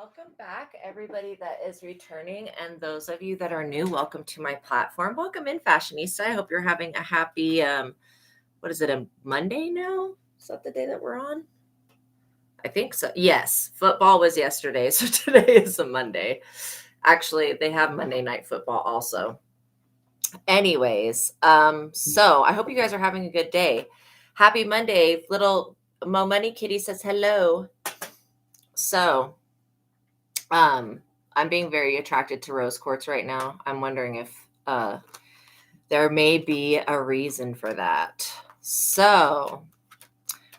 Welcome back, everybody that is returning, and those of you that are new, welcome to my platform. Welcome in, Fashionista. I hope you're having a happy, what is it, a Monday now? Is that the day that we're on? I think so. Yes, football was yesterday, so today is a Monday. Actually, they have Monday Night Football also. Anyways, so I hope you guys are having a good day. Happy Monday. Little Mo Money Kitty says hello. So, I'm being very attracted to rose quartz right now. I'm wondering if there may be a reason for that. So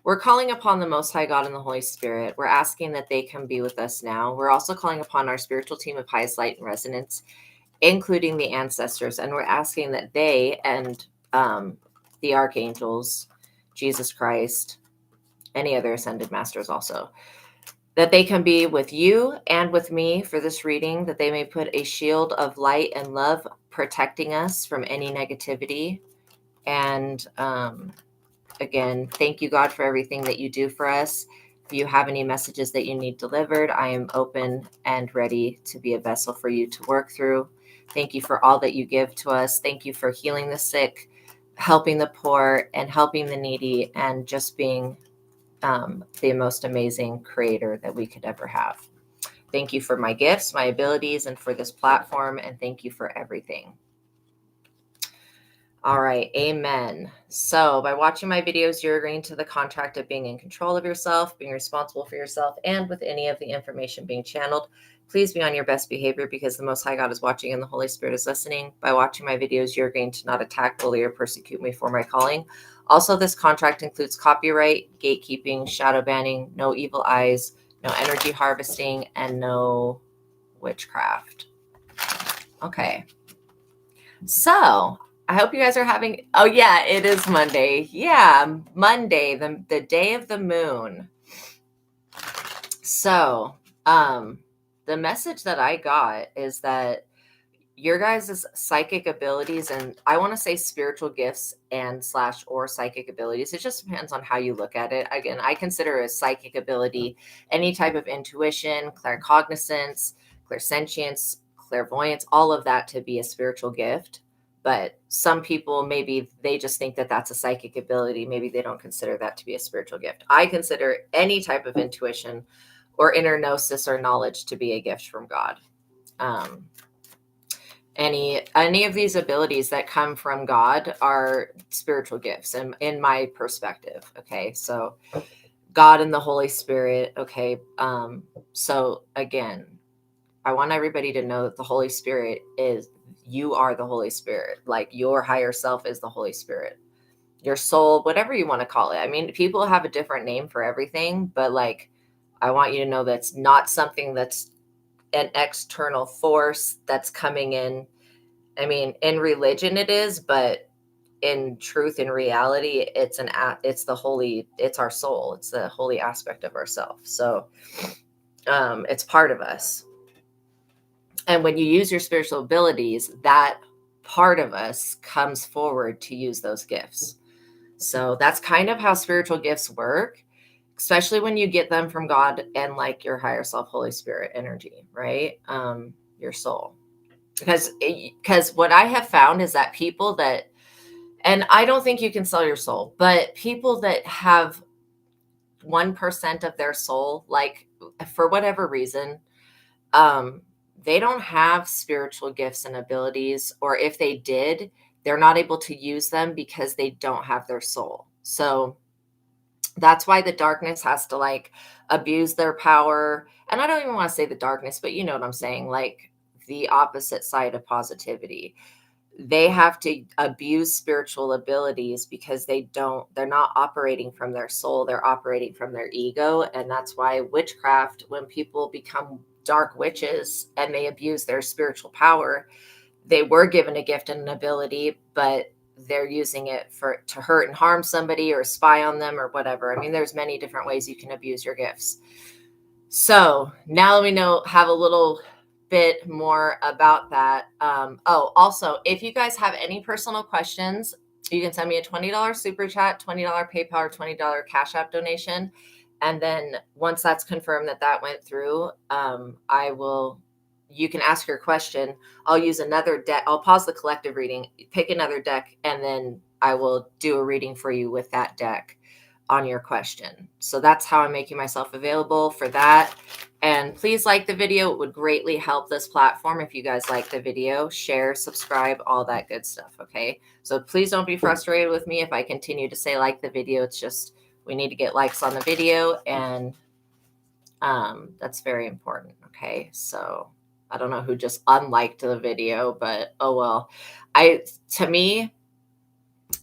we're calling upon the Most High God and the Holy Spirit. We're asking that they can be with us now. We're also calling upon our spiritual team of highest light and resonance, including the ancestors. And we're asking that they and the archangels, Jesus Christ, any other ascended masters also, that they can be with you and with me for this reading, that they may put a shield of light and love protecting us from any negativity. And again, thank you, God, for everything that you do for us. If you have any messages that you need delivered, I am open and ready to be a vessel for you to work through. Thank you for all that you give to us. Thank you for healing the sick, helping the poor, and helping the needy, and just being the most amazing creator that we could ever have. Thank you for my gifts, my abilities, and for this platform. And thank you for everything. All right. Amen. So by watching my videos, you're agreeing to the contract of being in control of yourself, being responsible for yourself, and with any of the information being channeled. Please be on your best behavior because the Most High God is watching and the Holy Spirit is listening. By watching my videos, you're agreeing to not attack, bully, or persecute me for my calling. Also, this contract includes copyright, gatekeeping, shadow banning, no evil eyes, no energy harvesting, and no witchcraft. Okay. So I hope you guys are having, oh yeah, it is Monday. Yeah, Monday, the day of the moon. So the message that I got is that your guys' psychic abilities, and I want to say spiritual gifts and / or psychic abilities, it just depends on how you look at it. Again, I consider a psychic ability any type of intuition, claircognizance, clairsentience, clairvoyance, all of that to be a spiritual gift. But some people, maybe they just think that that's a psychic ability. Maybe they don't consider that to be a spiritual gift. I consider any type of intuition or inner gnosis or knowledge to be a gift from God. Any of these abilities that come from God are spiritual gifts, and in my perspective. Okay, so God and the Holy Spirit. Okay, so again, I want everybody to know that the Holy Spirit is, you are the Holy Spirit. Like your higher self is the Holy Spirit. Your soul, whatever you want to call it. I mean, people have a different name for everything, but like, I want you to know that's not something that's an external force that's coming in. I mean, in religion it is, but in truth, in reality, it's our soul. It's the holy aspect of ourself. So it's part of us. And when you use your spiritual abilities, that part of us comes forward to use those gifts. So that's kind of how spiritual gifts work, especially when you get them from God and like your higher self, Holy Spirit energy, right? Your soul. Because what I have found is that people that, and I don't think you can sell your soul, but people that have 1% of their soul, like for whatever reason, they don't have spiritual gifts and abilities, or if they did, they're not able to use them because they don't have their soul. So that's why the darkness has to like abuse their power. And I don't even want to say the darkness, but you know what I'm saying? Like the opposite side of positivity. They have to abuse spiritual abilities because they're not operating from their soul. They're operating from their ego. And that's why witchcraft, when people become dark witches and they abuse their spiritual power, they were given a gift and an ability, but they're using it to hurt and harm somebody or spy on them or whatever. I mean, there's many different ways you can abuse your gifts. So now we have a little bit more about that. Also, if you guys have any personal questions, you can send me a $20 super chat, $20 PayPal, or $20 Cash App donation. And then once that's confirmed that that went through, you can ask your question. I'll use another deck. I'll pause the collective reading, pick another deck, and then I will do a reading for you with that deck on your question. So that's how I'm making myself available for that. And please like the video. It would greatly help this platform if you guys like the video. Share, subscribe, all that good stuff, okay? So please don't be frustrated with me if I continue to say like the video. It's just we need to get likes on the video, and that's very important, okay? So I don't know who just unliked the video, but oh well. To me,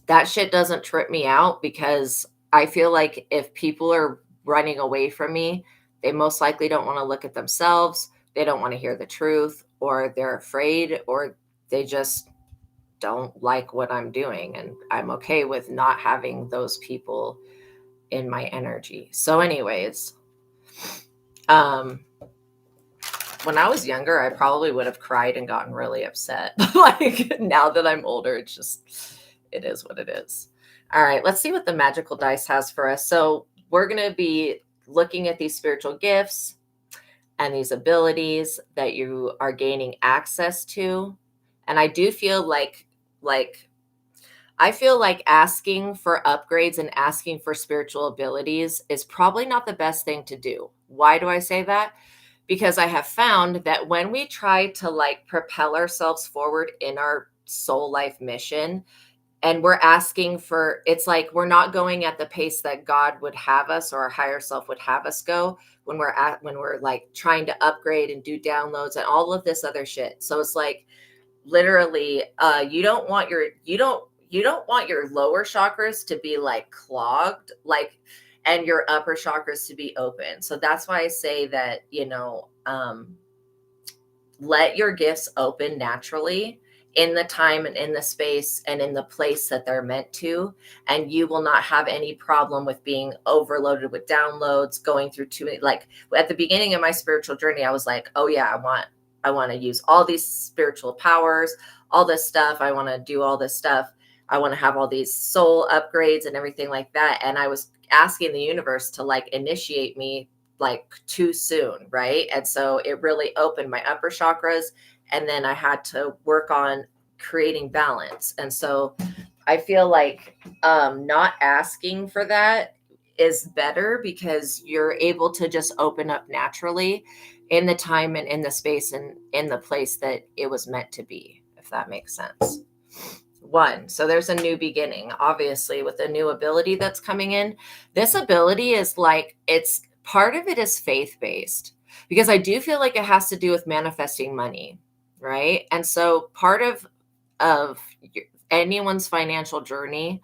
that shit doesn't trip me out, because I feel like if people are running away from me, they most likely don't want to look at themselves, they don't want to hear the truth, or they're afraid, or they just don't like what I'm doing. And I'm okay with not having those people in my energy. So anyways, when I was younger, I probably would have cried and gotten really upset. Like now that I'm older, it is what it is. All right, let's see what the magical dice has for us. So we're going to be looking at these spiritual gifts and these abilities that you are gaining access to. And I do feel like asking for upgrades and asking for spiritual abilities is probably not the best thing to do. Why do I say that? Because I have found that when we try to like propel ourselves forward in our soul life mission, and we're asking for, it's like we're not going at the pace that God would have us, or our higher self would have us go, when we're like trying to upgrade and do downloads and all of this other shit. So it's like literally you don't want your lower chakras to be like clogged, like, and your upper chakras to be open. So that's why I say that, let your gifts open naturally in the time and in the space and in the place that they're meant to. And you will not have any problem with being overloaded with downloads, going through too many. Like at the beginning of my spiritual journey, I was like, oh yeah, I want to use all these spiritual powers, all this stuff. I want to do all this stuff. I want to have all these soul upgrades and everything like that. And I was asking the universe to like initiate me like too soon, right? And so it really opened my upper chakras, and then I had to work on creating balance. And so I feel like not asking for that is better, because you're able to just open up naturally in the time and in the space and in the place that it was meant to be, if that makes sense. So there's a new beginning, obviously, with a new ability that's coming in. This ability is like, it's part of it is faith-based, because I do feel like it has to do with manifesting money, right? And so part of anyone's financial journey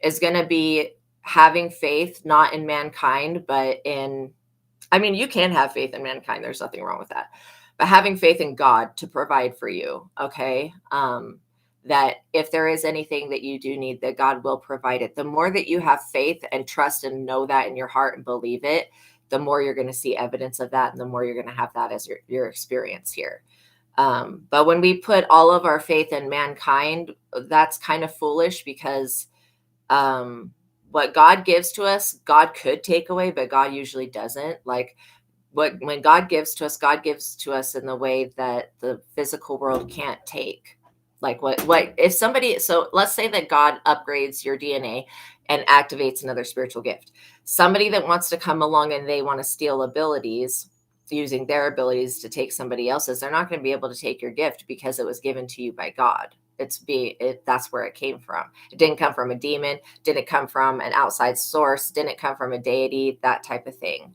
is going to be having faith, not in mankind, but you can have faith in mankind. There's nothing wrong with that. But having faith in God to provide for you, okay? That if there is anything that you do need, that God will provide it. The more that you have faith and trust and know that in your heart and believe it, the more you're going to see evidence of that, and the more you're going to have that as your experience here. But when we put all of our faith in mankind, that's kind of foolish, because what God gives to us, God could take away, but God usually doesn't. Like when God gives to us in the way that the physical world can't take. Like what if somebody, so let's say that God upgrades your DNA and activates another spiritual gift. Somebody that wants to come along and they want to steal abilities, using their abilities to take somebody else's, they're not going to be able to take your gift, because it was given to you by God. That's where it came from. It didn't come from a demon, didn't come from an outside source, didn't come from a deity, that type of thing.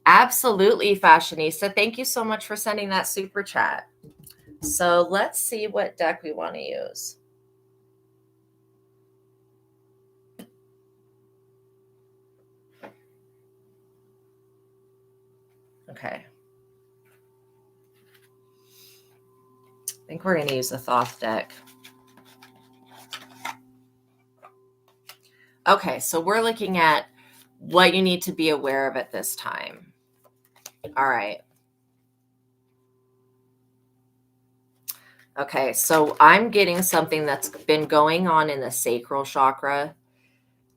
Absolutely, Fashionista. Thank you so much for sending that super chat. So let's see what deck we want to use. Okay. I think we're going to use the Thoth deck. Okay, so we're looking at what you need to be aware of at this time. All right. Okay, so I'm getting something that's been going on in the sacral chakra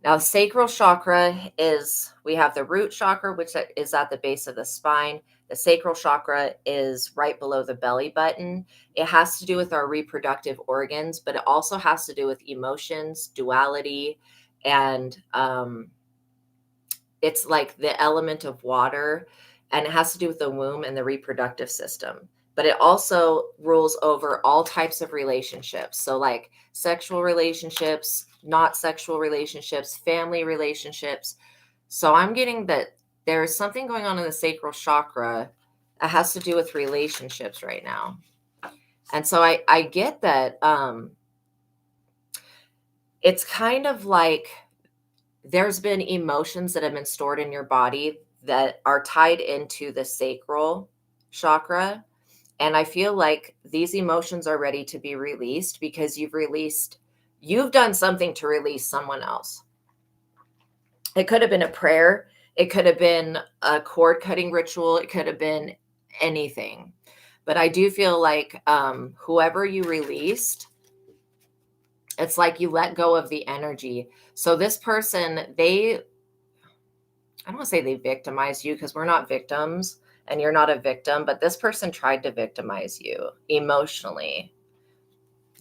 Now, the sacral chakra is, we have the root chakra, which is at the base of the spine. The sacral chakra is right below the belly button. It has to do with our reproductive organs, but it also has to do with emotions, duality, and it's like the element of water, and it has to do with the womb and the reproductive system. But it also rules over all types of relationships. So, like sexual relationships, not sexual relationships, family relationships. So, I'm getting that there's something going on in the sacral chakra that has to do with relationships right now. And so I get that it's kind of like there's been emotions that have been stored in your body that are tied into the sacral chakra. And I feel like these emotions are ready to be released because you've done something to release someone else. It could have been a prayer, it could have been a cord cutting ritual, it could have been anything. But I do feel like whoever you released, it's like you let go of the energy. So this person, I don't want to say they victimized you because we're not victims and you're not a victim, but this person tried to victimize you emotionally.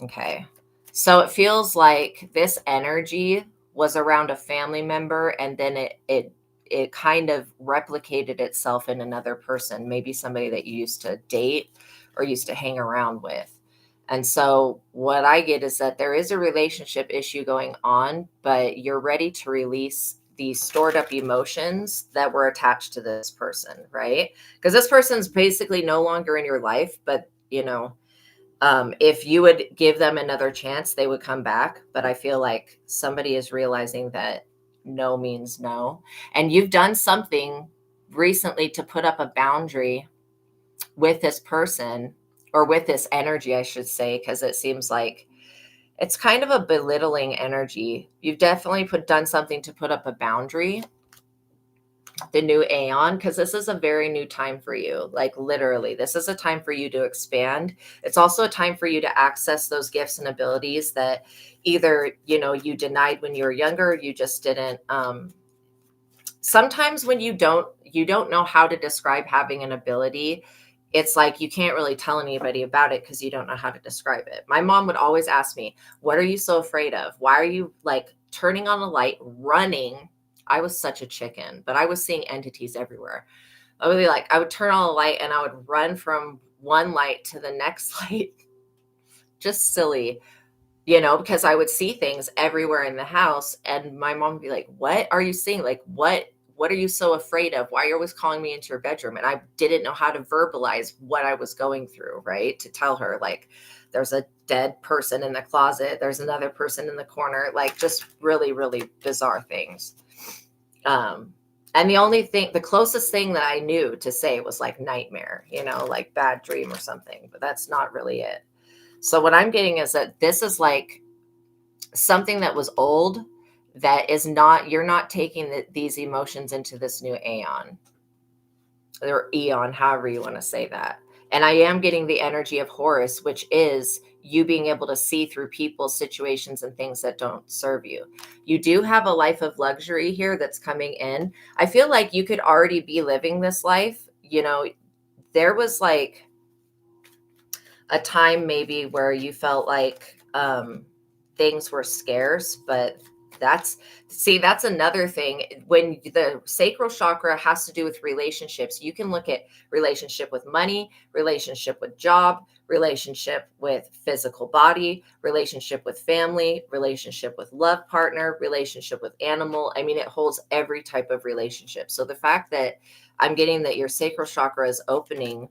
Okay. So it feels like this energy was around a family member, and then it kind of replicated itself in another person, maybe somebody that you used to date or used to hang around with. And so what I get is that there is a relationship issue going on, but you're ready to release these stored up emotions that were attached to this person, right? Because this person's basically no longer in your life, but if you would give them another chance, they would come back. But I feel like somebody is realizing that no means no. And you've done something recently to put up a boundary with this person, or with this energy, I should say, because it seems like it's kind of a belittling energy. You've definitely done something to put up a boundary, the new aeon, because this is a very new time for you. Like literally, this is a time for you to expand. It's also a time for you to access those gifts and abilities that either you denied when you were younger, you just didn't. Sometimes when you don't know how to describe having an ability, it's like you can't really tell anybody about it because you don't know how to describe it. My mom would always ask me, what are you so afraid of? Why are you like turning on a light, running? I was such a chicken, but I was seeing entities everywhere. I would turn on a light and I would run from one light to the next light. Just silly, because I would see things everywhere in the house, and my mom would be like, "What are you seeing? Like, what are you so afraid of? Why are you always calling me into your bedroom?" And I didn't know how to verbalize what I was going through, right? To tell her, like, there's a dead person in the closet, there's another person in the corner, like just really, really bizarre things. And the closest thing that I knew to say was like nightmare, like bad dream or something, but that's not really it. So what I'm getting is that this is like something that was old, that is not, you're not taking these emotions into this new aeon or eon, however you want to say that. And I am getting the energy of Horus, which is you being able to see through people, situations, and things that don't serve you. You do have a life of luxury here that's coming in. I feel like you could already be living this life. There was like a time maybe where you felt like things were scarce, but that's another thing. When the sacral chakra has to do with relationships, you can look at relationship with money, relationship with job, relationship with physical body, relationship with family, relationship with love partner, relationship with animal. I mean, it holds every type of relationship. So the fact that I'm getting that your sacral chakra is opening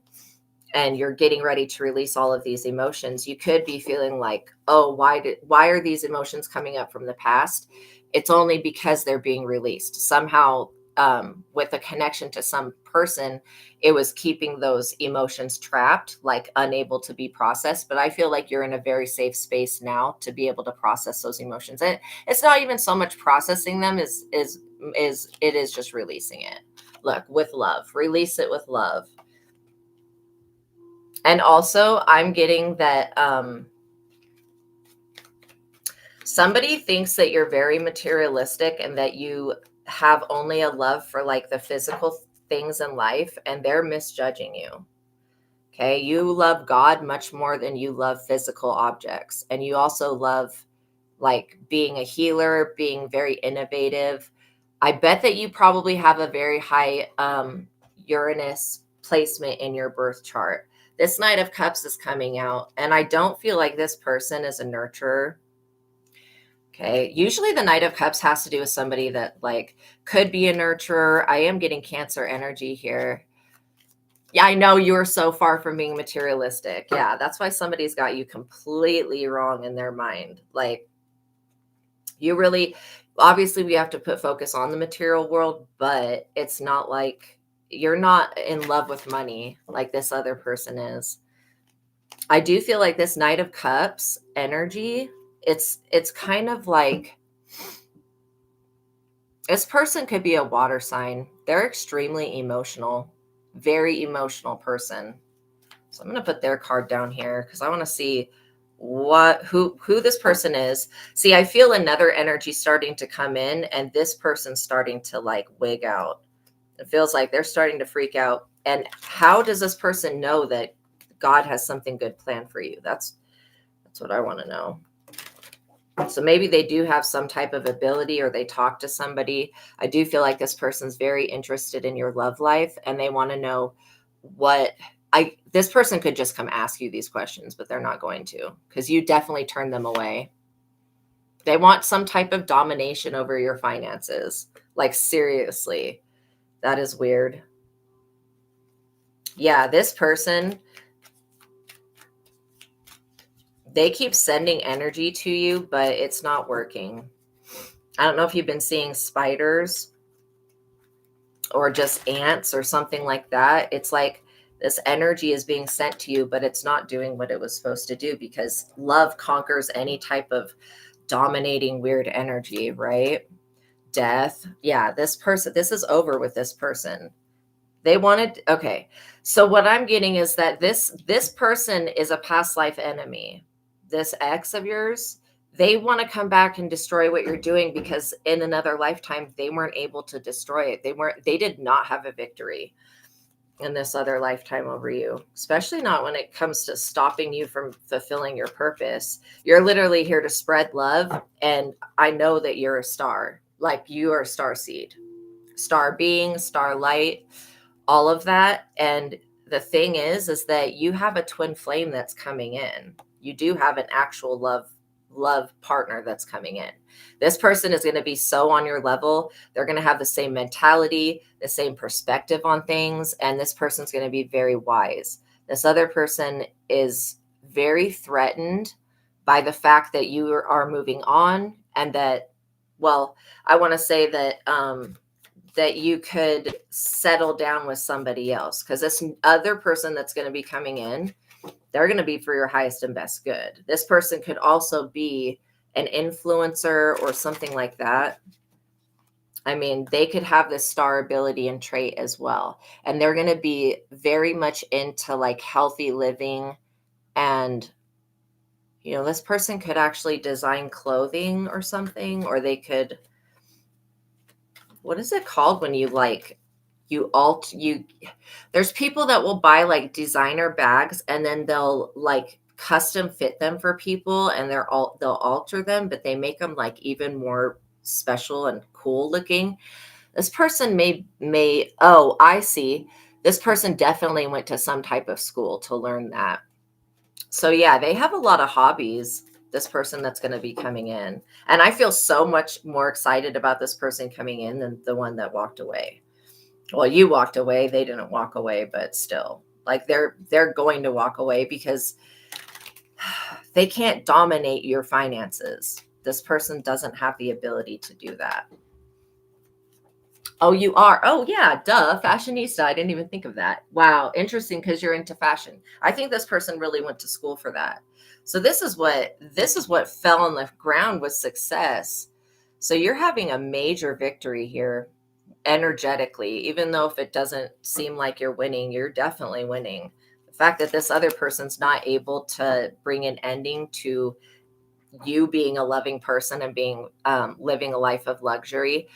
and you're getting ready to release all of these emotions, you could be feeling like, oh, why are these emotions coming up from the past? It's only because they're being released somehow. With a connection to some person, it was keeping those emotions trapped, like unable to be processed. But I feel like you're in a very safe space now to be able to process those emotions. And it's not even so much processing them is it is just releasing it. Look, with love, release it with love. And also I'm getting that Somebody thinks that you're very materialistic and that you have only a love for like the physical things in life, and they're misjudging you. Okay. You love God much more than you love physical objects. And you also love like being a healer, being very innovative. I bet that you probably have a very high Uranus placement in your birth chart. This Knight of Cups is coming out, and I don't feel like this person is a nurturer. Okay. Usually the Knight of Cups has to do with somebody that like could be a nurturer. I am getting Cancer energy here. Yeah, I know you are so far from being materialistic. Yeah, that's why somebody's got you completely wrong in their mind. Like, you really, obviously, we have to put focus on the material world, but it's not like you're not in love with money like this other person is. I do feel like this Knight of Cups energy, it's kind of like this person could be a water sign. They're extremely emotional, very emotional person. So I'm going to put their card down here because I want to see who this person is. See, I feel another energy starting to come in, and this person's starting to like wig out. It feels like they're starting to freak out. And how does this person know that God has something good planned for you? That's what I want to know. So maybe they do have some type of ability, or they talk to somebody. I do feel like this person's very interested in your love life, and they want to know what this person could just come ask you these questions, but they're not going to, because you definitely turn them away. They want some type of domination over your finances. Like, seriously, that is weird. Yeah, this person, they keep sending energy to you, but it's not working. I don't know if you've been seeing spiders or just ants or something like that. It's like this energy is being sent to you, but it's not doing what it was supposed to do, because love conquers any type of dominating weird energy, right? Death. Yeah, this person, this is over with this person. They wanted, okay. So what I'm getting is that this person is a past life enemy. This ex of yours, they want to come back and destroy what you're doing, because in another lifetime they weren't able to destroy it. They did not have a victory in this other lifetime over you, especially not when it comes to stopping you from fulfilling your purpose. You're literally here to spread love, and I know that you're a star. Like, you are a star seed, star being, star light, all of that. And the thing is that you have a twin flame that's coming in. You do have an actual love partner that's coming in. This person is going to be so on your level. They're going to have the same mentality, the same perspective on things, and this person's going to be very wise. This other person is very threatened by the fact that you are moving on, and that, well, I want to say that that you could settle down with somebody else, because this other person that's going to be coming in, they're going to be for your highest and best good. This person could also be an influencer or something like that. I mean, they could have this star ability and trait as well. And they're going to be very much into like healthy living. And, you know, this person could actually design clothing or something, or they could, what is it called when you like, there's people that will buy like designer bags, and then they'll like custom fit them for people, and they'll alter them, but they make them like even more special and cool looking. This person oh, I see. This person definitely went to some type of school to learn that. So yeah, they have a lot of hobbies, this person that's going to be coming in. And I feel so much more excited about this person coming in than the one that walked away. Well, you walked away, they didn't walk away, but still, like, they're going to walk away because they can't dominate your finances. This person doesn't have the ability to do that. Oh, you are. Oh, yeah, duh, fashionista. I didn't even think of that. Wow, interesting, because you're into fashion. I think this person really went to school for that. So this is what fell on the ground with success. So you're having a major victory here energetically, even though if it doesn't seem like you're winning, you're definitely winning. The fact that this other person's not able to bring an ending to you being a loving person and being living a life of luxury.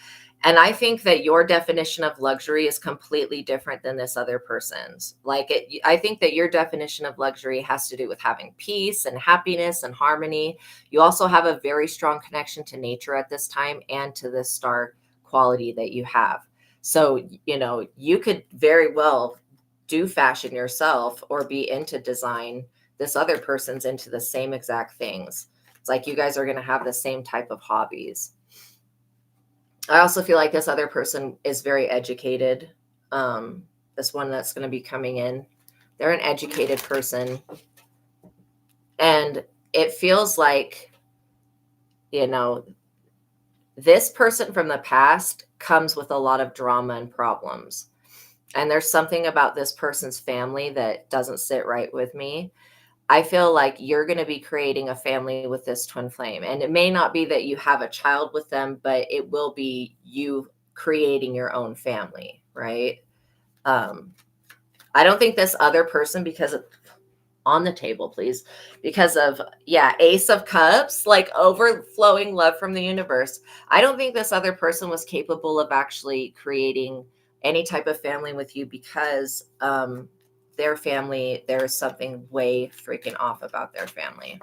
And I think that your definition of luxury is completely different than this other person's. I think that your definition of luxury has to do with having peace and happiness and harmony. You also have a very strong connection to nature at this time and to the star quality that you have. So, you could very well do fashion yourself or be into design. This other person's into the same exact things. It's like you guys are going to have the same type of hobbies. I also feel like this other person is very educated. This one that's going to be coming in, they're an educated person. And it feels like, this person from the past comes with a lot of drama and problems. And there's something about this person's family that doesn't sit right with me. I feel like you're going to be creating a family with this twin flame. And it may not be that you have a child with them, but it will be you creating your own family, right? I don't think this other person, because of, on the table, please, because of, Ace of Cups, like overflowing love from the universe. I don't think this other person was capable of actually creating any type of family with you because their family, there's something way freaking off about their family.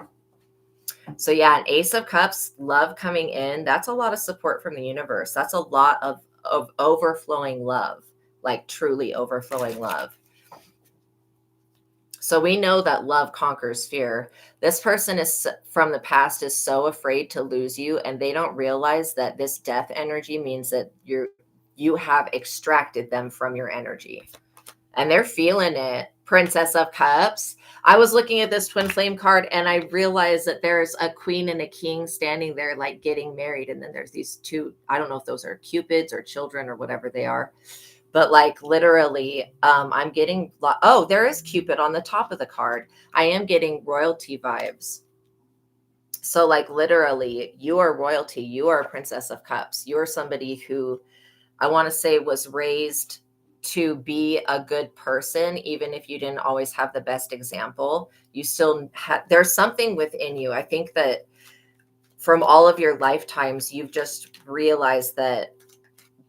So an Ace of Cups, love coming in, that's a lot of support from the universe. That's a lot of overflowing love, like truly overflowing love. So we know that love conquers fear. This person is from the past is so afraid to lose you, and they don't realize that this death energy means that you have extracted them from your energy. And they're feeling it. Princess of Cups. I was looking at this twin flame card and I realized that there's a queen and a king standing there like getting married. And then there's these two, I don't know if those are cupids or children or whatever they are. But like literally, I'm getting, there is Cupid on the top of the card. I am getting royalty vibes. So like literally, you are royalty. You are a Princess of Cups. You are somebody who I want to say was raised to be a good person, even if you didn't always have the best example. You still there's something within you. I think that from all of your lifetimes, you've just realized that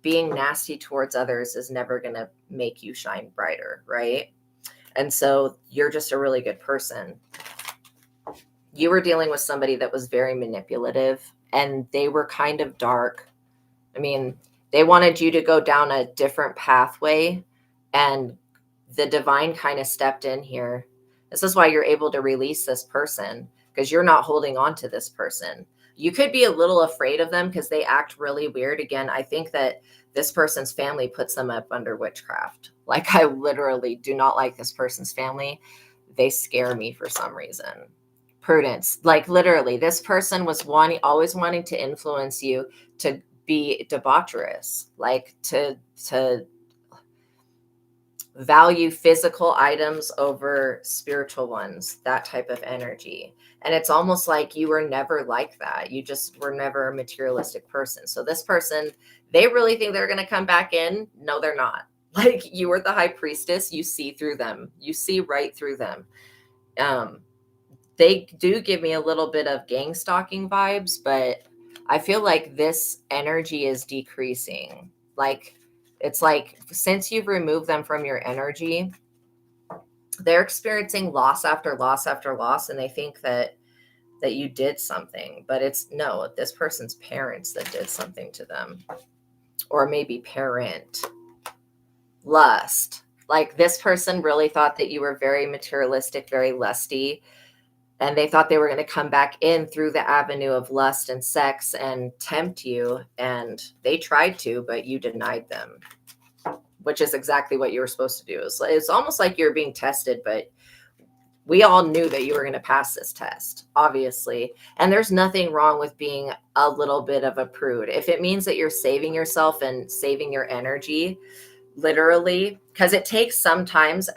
being nasty towards others is never going to make you shine brighter, right? And so you're just a really good person. You were dealing with somebody that was very manipulative and they were kind of dark. I mean, they wanted you to go down a different pathway, and the divine kind of stepped in here. This is why you're able to release this person, because you're not holding on to this person. You could be a little afraid of them because they act really weird. Again, I think that this person's family puts them up under witchcraft. Like, I literally do not like this person's family. They scare me for some reason. Prudence, like literally, this person was always wanting to influence you to be debaucherous, like to value physical items over spiritual ones, that type of energy. And it's almost like you were never like that. You just were never a materialistic person. So this person, they really think they're going to come back in. No, they're not. Like, you were the high priestess. You see through them. You see right through them. They do give me a little bit of gang stalking vibes, but I feel like this energy is decreasing. Like, it's like since you've removed them from your energy, they're experiencing loss after loss after loss, and they think that you did something, but it's no, this person's parents that did something to them, or maybe parent. Lust. Like, this person really thought that you were very materialistic, very lusty, and they thought they were going to come back in through the avenue of lust and sex and tempt you. And they tried to, but you denied them, which is exactly what you were supposed to do. It's almost like you're being tested, but we all knew that you were going to pass this test, obviously. And there's nothing wrong with being a little bit of a prude. If it means that you're saving yourself and saving your energy, literally, because it takes sometimes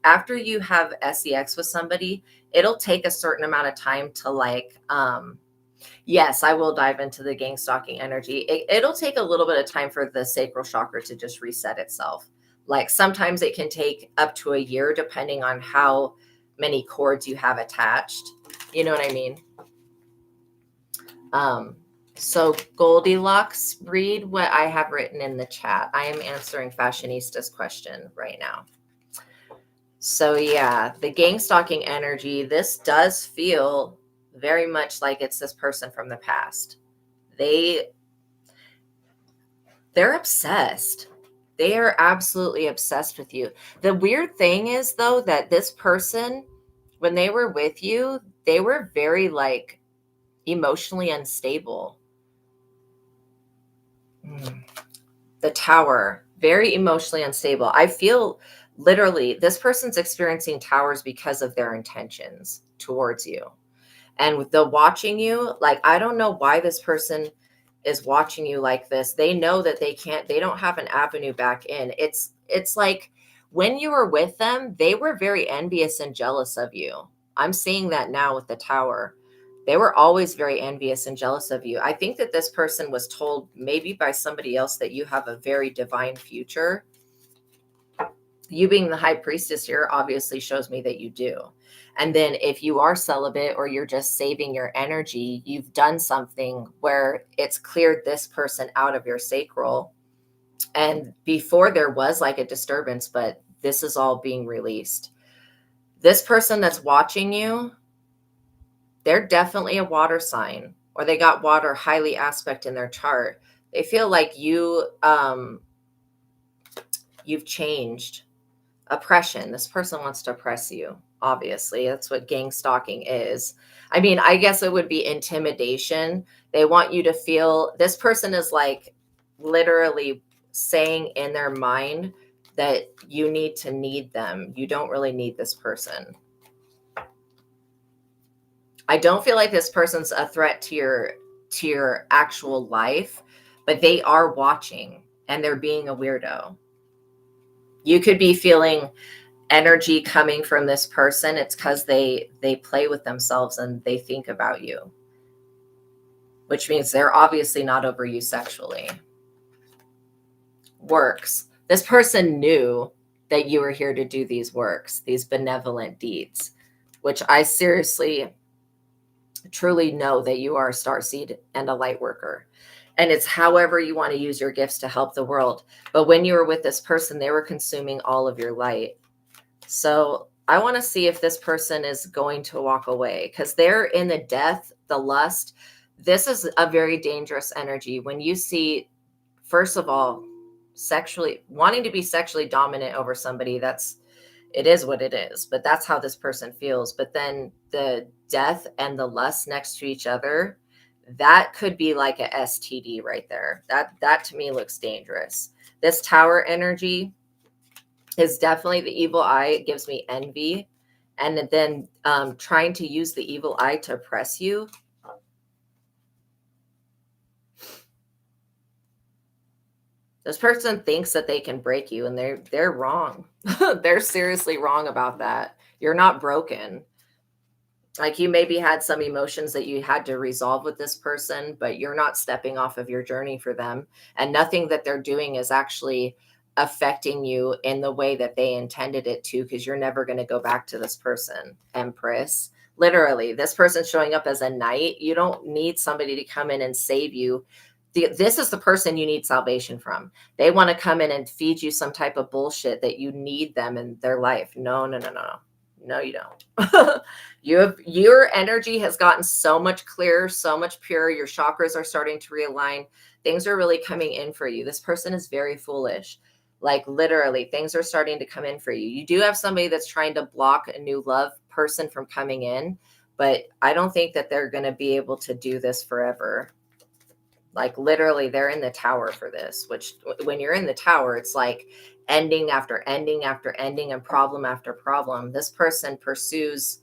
after you have sex with somebody, it'll take a certain amount of time to like, yes, I will dive into the gang stalking energy. It'll take a little bit of time for the sacral chakra to just reset itself. Like, sometimes it can take up to a year, depending on how many cords you have attached. You know what I mean? So Goldilocks, read what I have written in the chat. I am answering Fashionista's question right now. So yeah, the gang stalking energy, this does feel very much like it's this person from the past. They're obsessed. They are absolutely obsessed with you. The weird thing is though that this person, when they were with you, they were very like emotionally unstable. The Tower, very emotionally unstable. I feel literally this person's experiencing towers because of their intentions towards you. And with the watching you, like, I don't know why this person is watching you like this. They know that they don't have an avenue back in. It's like when you were with them, they were very envious and jealous of you. I'm seeing that now with the Tower. They were always very envious and jealous of you. I think that this person was told maybe by somebody else that you have a very divine future. You being the high priestess here obviously shows me that you do. And then if you are celibate or you're just saving your energy, you've done something where it's cleared this person out of your sacral. And before there was like a disturbance, but this is all being released. This person that's watching you, they're definitely a water sign, or they got water highly aspect in their chart. They feel like you've changed. Oppression. This person wants to oppress you. Obviously, that's what gang stalking is. I mean, I guess it would be intimidation. They want you to feel this person is like literally saying in their mind that you need them. You don't really need this person. I don't feel like this person's a threat to your actual life, but they are watching and they're being a weirdo. You could be feeling energy coming from this person. It's because they play with themselves and they think about you, which means they're obviously not over you sexually. Works. This person knew that you were here to do these works, these benevolent deeds, which I seriously truly know that you are a starseed and a light worker. And it's however you want to use your gifts to help the world. But when you were with this person, they were consuming all of your light. So I want to see if this person is going to walk away, because they're in the death, the lust. This is a very dangerous energy. When you see, first of all, sexually wanting to be sexually dominant over somebody, it is what it is, but that's how this person feels. But then the death and the lust next to each other, that could be like a STD right there. That to me looks dangerous. This Tower energy is definitely the evil eye. It gives me envy. And then trying to use the evil eye to oppress you. This person thinks that they can break you, and they're wrong. They're seriously wrong about that. You're not broken. Like, you maybe had some emotions that you had to resolve with this person, but you're not stepping off of your journey for them. And nothing that they're doing is actually affecting you in the way that they intended it to, because you're never going to go back to this person, Empress. Literally, this person's showing up as a knight. You don't need somebody to come in and save you. This is the person you need salvation from. They want to come in and feed you some type of bullshit that you need them in their life. No, no, no, no. No, you don't. Your energy has gotten so much clearer, so much purer. Your chakras are starting to realign. Things are really coming in for you. This person is very foolish. Like, literally, things are starting to come in for you. You do have somebody that's trying to block a new love person from coming in, but I don't think that they're going to be able to do this forever. Like, literally, they're in the Tower for this, which when you're in the Tower, it's like ending after ending after ending and problem after problem. This person pursues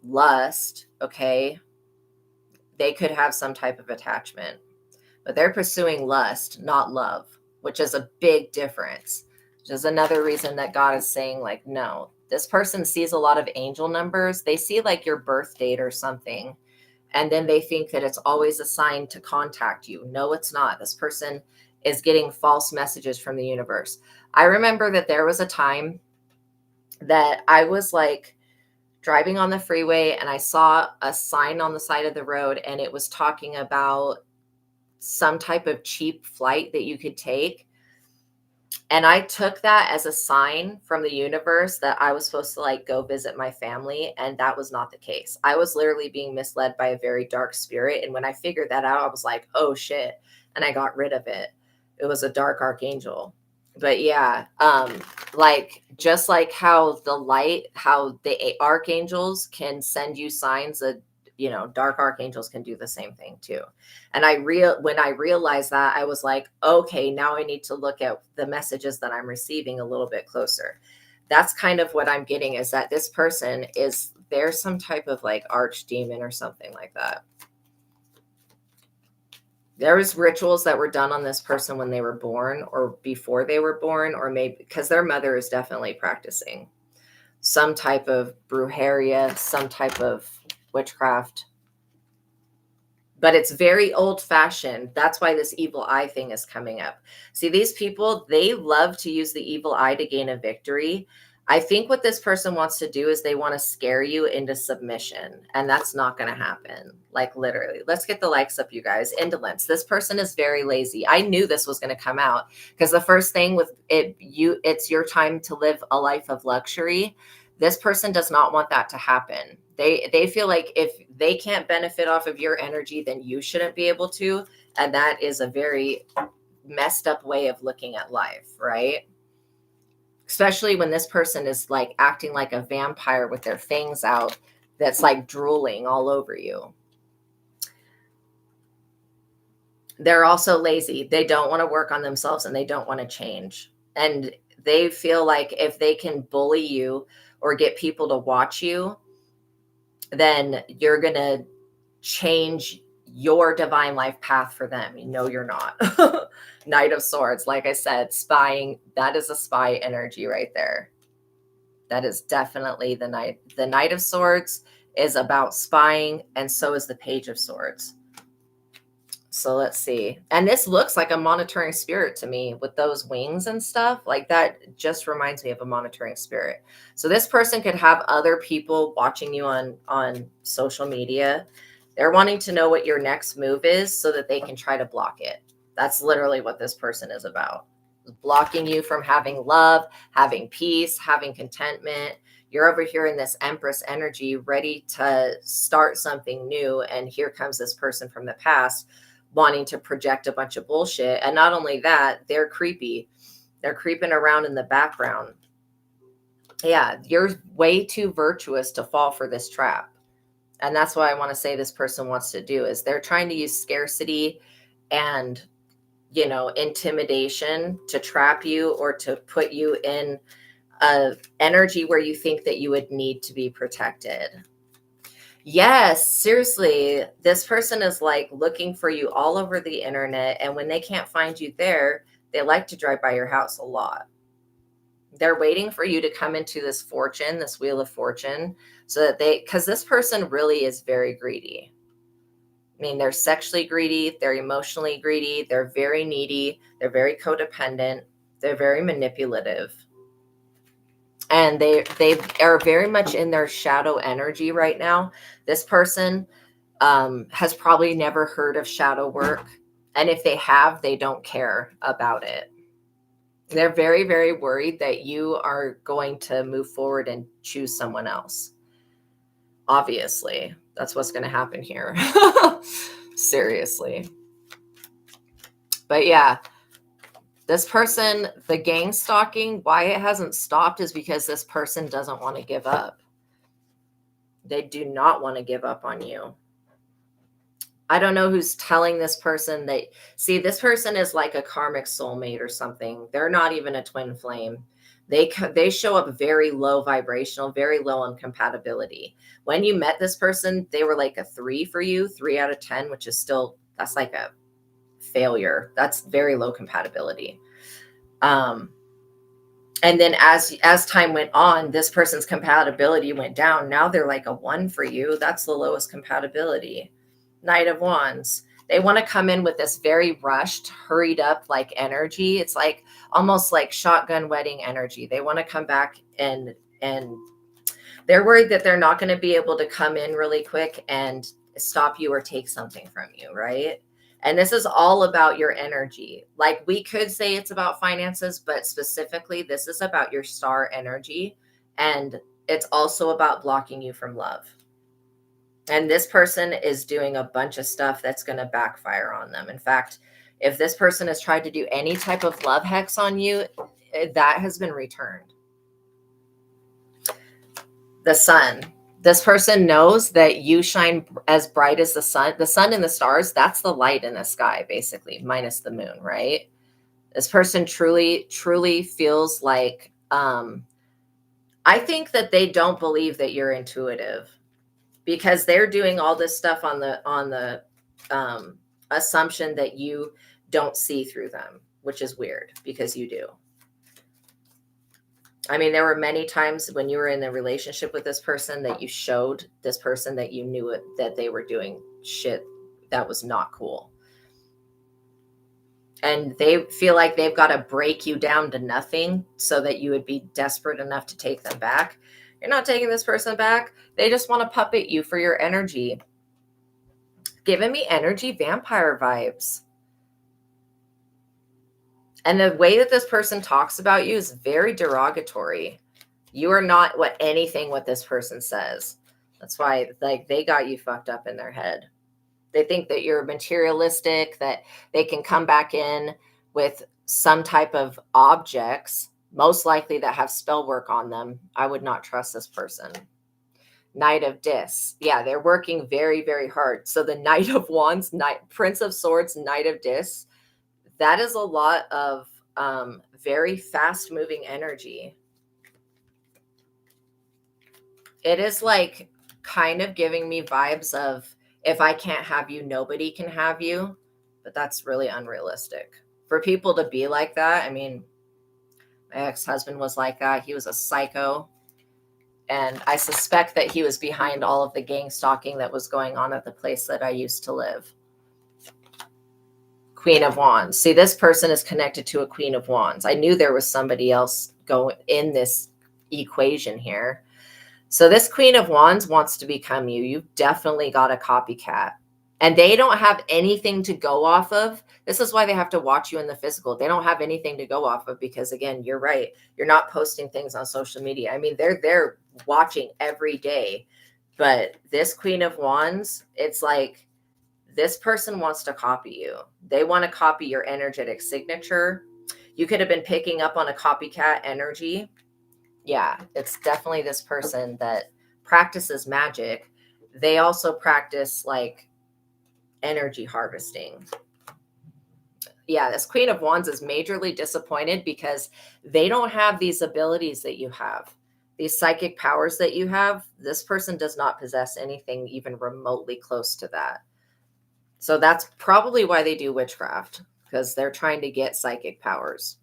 lust, okay? They could have some type of attachment, but they're pursuing lust, not love, which is a big difference. Which is another reason that God is saying, like, no, this person sees a lot of angel numbers. They see like your birth date or something. And then they think that it's always a sign to contact you. No, it's not. This person is getting false messages from the universe. I remember that there was a time that I was like driving on the freeway and I saw a sign on the side of the road, and it was talking about some type of cheap flight that you could take. And I took that as a sign from the universe that I was supposed to like go visit my family. And that was not the case. I was literally being misled by a very dark spirit. And when I figured that out, I was like, oh shit. And I got rid of it. It was a dark archangel. But yeah, like just like how the light, how the archangels can send you signs that, you know, dark archangels can do the same thing too. And when I realized that, I was like, okay, now I need to look at the messages that I'm receiving a little bit closer. That's kind of what I'm getting, is that this person is, there's some type of like archdemon or something like that. There was rituals that were done on this person when they were born or before they were born, or maybe because their mother is definitely practicing some type of brujeria, some type of witchcraft. But it's very old fashioned. That's why this evil eye thing is coming up. See, these people, they love to use the evil eye to gain a victory. I think what this person wants to do is they want to scare you into submission, and that's not going to happen. Like literally. Let's get the likes up, you guys. Indolence. This person is very lazy. I knew this was going to come out because the first thing with it, it's your time to live a life of luxury. This person does not want that to happen. They feel like if they can't benefit off of your energy, then you shouldn't be able to. And that is a very messed up way of looking at life, right? Especially when this person is like acting like a vampire with their fangs out, that's like drooling all over you. They're also lazy. They don't want to work on themselves and they don't want to change. And they feel like if they can bully you or get people to watch you, then you're going to change your divine life path for them. You know, you're not. Knight of Swords, like I said, spying, that is a spy energy right there. That is definitely the Knight. The Knight of Swords is about spying, and so is the Page of Swords. So let's see. And this looks like a monitoring spirit to me with those wings and stuff. Like that just reminds me of a monitoring spirit. So this person could have other people watching you on social media. They're wanting to know what your next move is so that they can try to block it. That's literally what this person is about. Blocking you from having love, having peace, having contentment. You're over here in this Empress energy, ready to start something new. And here comes this person from the past wanting to project a bunch of bullshit. And not only that, they're creepy. They're creeping around in the background. Yeah, you're way too virtuous to fall for this trap. And that's what I want to say this person wants to do, is they're trying to use scarcity and, you know, intimidation to trap you or to put you in a energy where you think that you would need to be protected. Yes, seriously. This person is like looking for you all over the internet. And when they can't find you there, they like to drive by your house a lot. They're waiting for you to come into this fortune, this wheel of fortune, so that because this person really is very greedy. I mean, they're sexually greedy. They're emotionally greedy. They're very needy. They're very codependent. They're very manipulative. And they are very much in their shadow energy right now. This person has probably never heard of shadow work. And if they have, they don't care about it. They're very, very worried that you are going to move forward and choose someone else. Obviously, that's what's going to happen here. Seriously. But yeah. This person, the gang stalking, why it hasn't stopped is because this person doesn't want to give up. They do not want to give up on you. I don't know who's telling this person that, see, this person is like a karmic soulmate or something. They're not even a twin flame. They show up very low vibrational, very low on compatibility. When you met this person, they were like a 3 for you, 3 out of 10, which is still, that's like a failure. That's very low compatibility. And then as time went on, this person's compatibility went down. Now they're like a 1 for you. That's the lowest compatibility. Knight of Wands. They want to come in with this very rushed, hurried up like energy. It's like almost like shotgun wedding energy. They want to come back and They're worried that they're not going to be able to come in really quick and stop you or take something from you, right? And this is all about your energy. Like, we could say it's about finances, but specifically, this is about your star energy. And it's also about blocking you from love. And this person is doing a bunch of stuff that's going to backfire on them. In fact, if this person has tried to do any type of love hex on you, that has been returned. The sun. This person knows that you shine as bright as the sun. The sun and the stars, that's the light in the sky, basically, minus the moon, right? This person truly, truly feels like, I think that they don't believe that you're intuitive, because they're doing all this stuff on the assumption that you don't see through them, which is weird because you do. I mean, there were many times when you were in a relationship with this person that you showed this person that you knew it, that they were doing shit that was not cool. And they feel like they've got to break you down to nothing so that you would be desperate enough to take them back. You're not taking this person back. They just want to puppet you for your energy. Giving me energy vampire vibes. And the way that this person talks about you is very derogatory. You are not what this person says. That's why, like, they got you fucked up in their head. They think that you're materialistic, that they can come back in with some type of objects, most likely that have spell work on them. I would not trust this person. Knight of Discs. Yeah, they're working very, very hard. So the Knight of Wands, Prince of Swords, Knight of Discs, that is a lot of very fast moving energy. It is like kind of giving me vibes of, if I can't have you, nobody can have you. But that's really unrealistic for people to be like that. I mean, my ex-husband was like that. He was a psycho. And I suspect that he was behind all of the gang stalking that was going on at the place that I used to live. Queen of Wands. See, this person is connected to a Queen of Wands. I knew there was somebody else going in this equation here. So this Queen of Wands wants to become you. You've definitely got a copycat. And they don't have anything to go off of. This is why they have to watch you in the physical. They don't have anything to go off of because, again, you're right. You're not posting things on social media. I mean, they're watching every day. But this Queen of Wands, it's like, this person wants to copy you. They want to copy your energetic signature. You could have been picking up on a copycat energy. Yeah, it's definitely this person that practices magic. They also practice like energy harvesting. Yeah, this Queen of Wands is majorly disappointed because they don't have these abilities that you have. These psychic powers that you have, this person does not possess anything even remotely close to that. So that's probably why they do witchcraft, because they're trying to get psychic powers.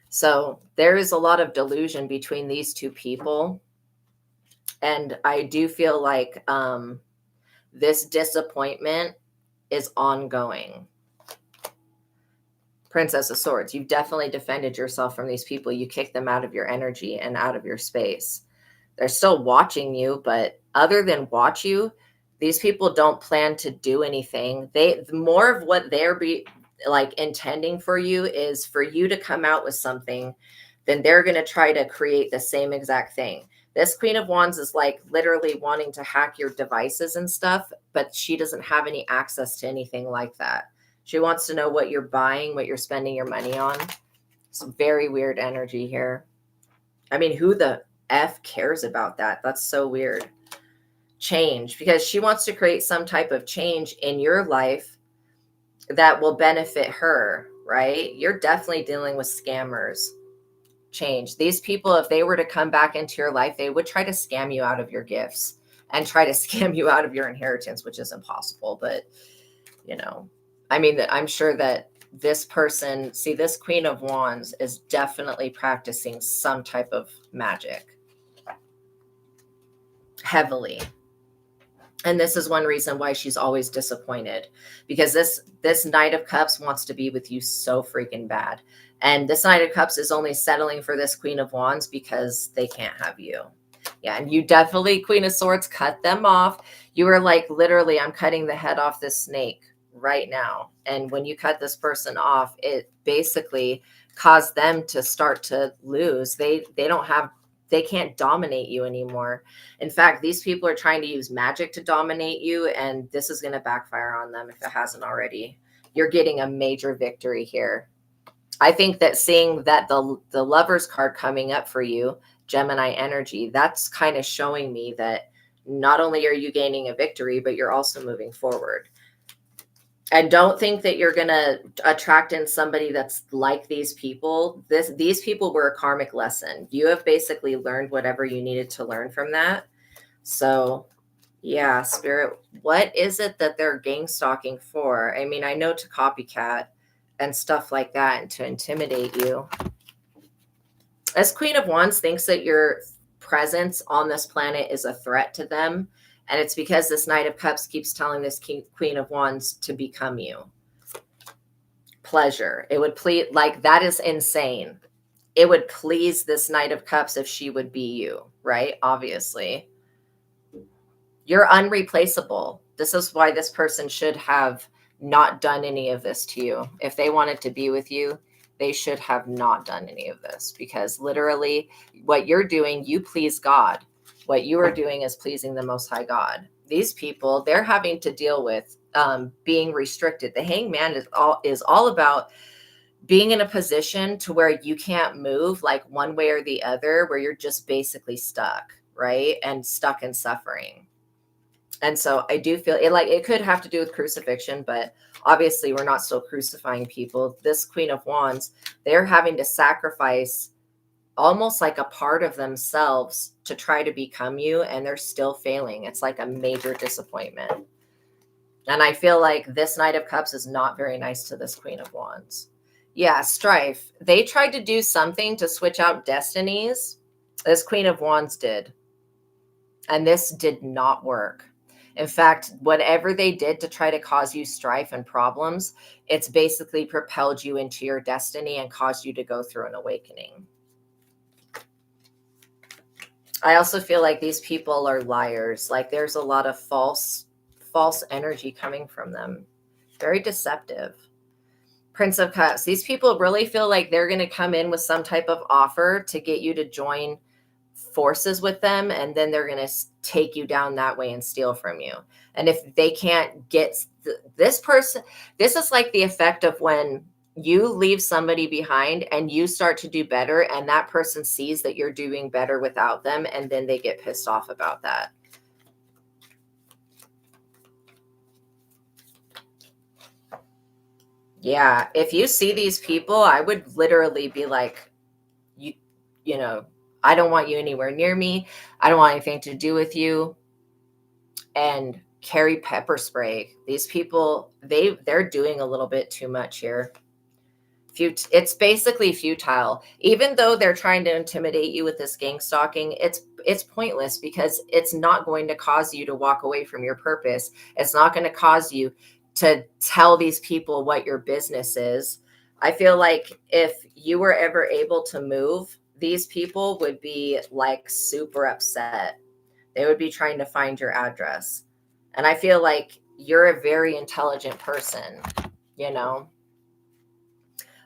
So there is a lot of delusion between these two people. And I do feel like this disappointment is ongoing. Princess of Swords, you've definitely defended yourself from these people. You kicked them out of your energy and out of your space. They're still watching you, but other than watch you, these people don't plan to do anything. More of what they're intending for you is for you to come out with something, then they're going to try to create the same exact thing. This Queen of Wands is like literally wanting to hack your devices and stuff, but she doesn't have any access to anything like that. She wants to know what you're buying, what you're spending your money on. Some very weird energy here. I mean, who the F cares about that? That's so weird. Change, because she wants to create some type of change in your life that will benefit her, right? You're definitely dealing with scammers. Change. These people, if they were to come back into your life, they would try to scam you out of your gifts and try to scam you out of your inheritance, which is impossible. But, you know, I mean, I'm sure that this person, see, this Queen of Wands is definitely practicing some type of magic heavily. And this is one reason why she's always disappointed, because this Knight of Cups wants to be with you so freaking bad. And this Knight of Cups is only settling for this Queen of Wands because they can't have you. Yeah, and you definitely, Queen of Swords, cut them off. You were like, literally, I'm cutting the head off this snake right now. And when you cut this person off, it basically caused them to start to lose. They can't dominate you anymore. In fact, these people are trying to use magic to dominate you, and this is going to backfire on them if it hasn't already. You're getting a major victory here. I think that seeing that the Lovers card coming up for you, Gemini energy, that's kind of showing me that not only are you gaining a victory, but you're also moving forward. And don't think that you're going to attract in somebody that's like these people. These people were a karmic lesson. You have basically learned whatever you needed to learn from that. So yeah, Spirit, what is it that they're gang stalking for? I mean, I know to copycat and stuff like that and to intimidate you. As Queen of Wands thinks that your presence on this planet is a threat to them. And it's because this Knight of Cups keeps telling this Queen of Wands to become you. Pleasure. It would please, like, that is insane. It would please this Knight of Cups if she would be you, right? Obviously. You're unreplaceable. This is why this person should have not done any of this to you. If they wanted to be with you, they should have not done any of this, because literally what you're doing, you please God. What you are doing is pleasing the Most High God. These people, they're having to deal with being restricted. The Hangman is all about being in a position to where you can't move like one way or the other, where you're just basically stuck, right? And stuck in suffering. And so I do feel it, like it could have to do with crucifixion, but obviously we're not still crucifying people. This Queen of Wands, they're having to sacrifice almost like a part of themselves to try to become you, and they're still failing. It's like a major disappointment. And I feel like this Knight of Cups is not very nice to this Queen of Wands. Yeah, strife. They tried to do something to switch out destinies. This Queen of Wands did. And this did not work. In fact, whatever they did to try to cause you strife and problems, it's basically propelled you into your destiny and caused you to go through an awakening. I also feel like these people are liars. Like there's a lot of false energy coming from them. Very deceptive. Prince of Cups. These people really feel like they're going to come in with some type of offer to get you to join forces with them, and then they're going to take you down that way and steal from you. And if they can't get this person, this is like the effect of when you leave somebody behind and you start to do better, and that person sees that you're doing better without them, and then they get pissed off about that. Yeah, if you see these people, I would literally be like, you know, I don't want you anywhere near me. I don't want anything to do with you. And carry pepper spray. These people, they're doing a little bit too much here. It's basically futile. Even though they're trying to intimidate you with this gang stalking, it's pointless, because it's not going to cause you to walk away from your purpose. It's not going to cause you to tell these people what your business is. I feel like if you were ever able to move, these people would be like super upset. They would be trying to find your address. And I feel like you're a very intelligent person, you know.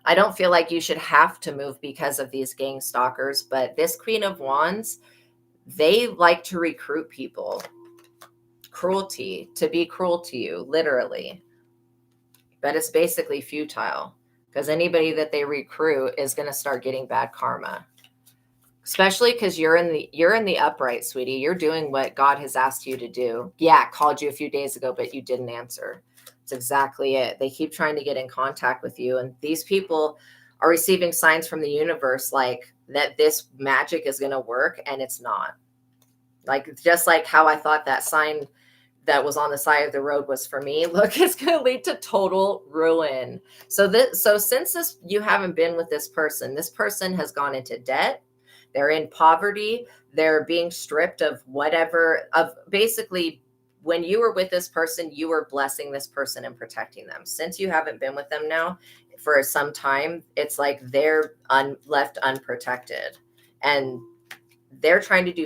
I don't feel like you should have to move because of these gang stalkers, but this Queen of Wands, they like to recruit people. Cruelty, to be cruel to you, literally. But it's basically futile, because anybody that they recruit is going to start getting bad karma. Especially because you're in the upright, sweetie. You're doing what God has asked you to do. Yeah, called you a few days ago, but you didn't answer. That's exactly it. They keep trying to get in contact with you, and these people are receiving signs from the universe like that this magic is going to work, and it's not. Like, just like how I thought that sign that was on the side of the road was for me. Look, it's going to lead to total ruin. So since you haven't been with this person has gone into debt. They're in poverty. They're being stripped of whatever, of basically when you were with this person, you were blessing this person and protecting them. Since you haven't been with them now, for some time, it's like they're left unprotected, and they're trying to do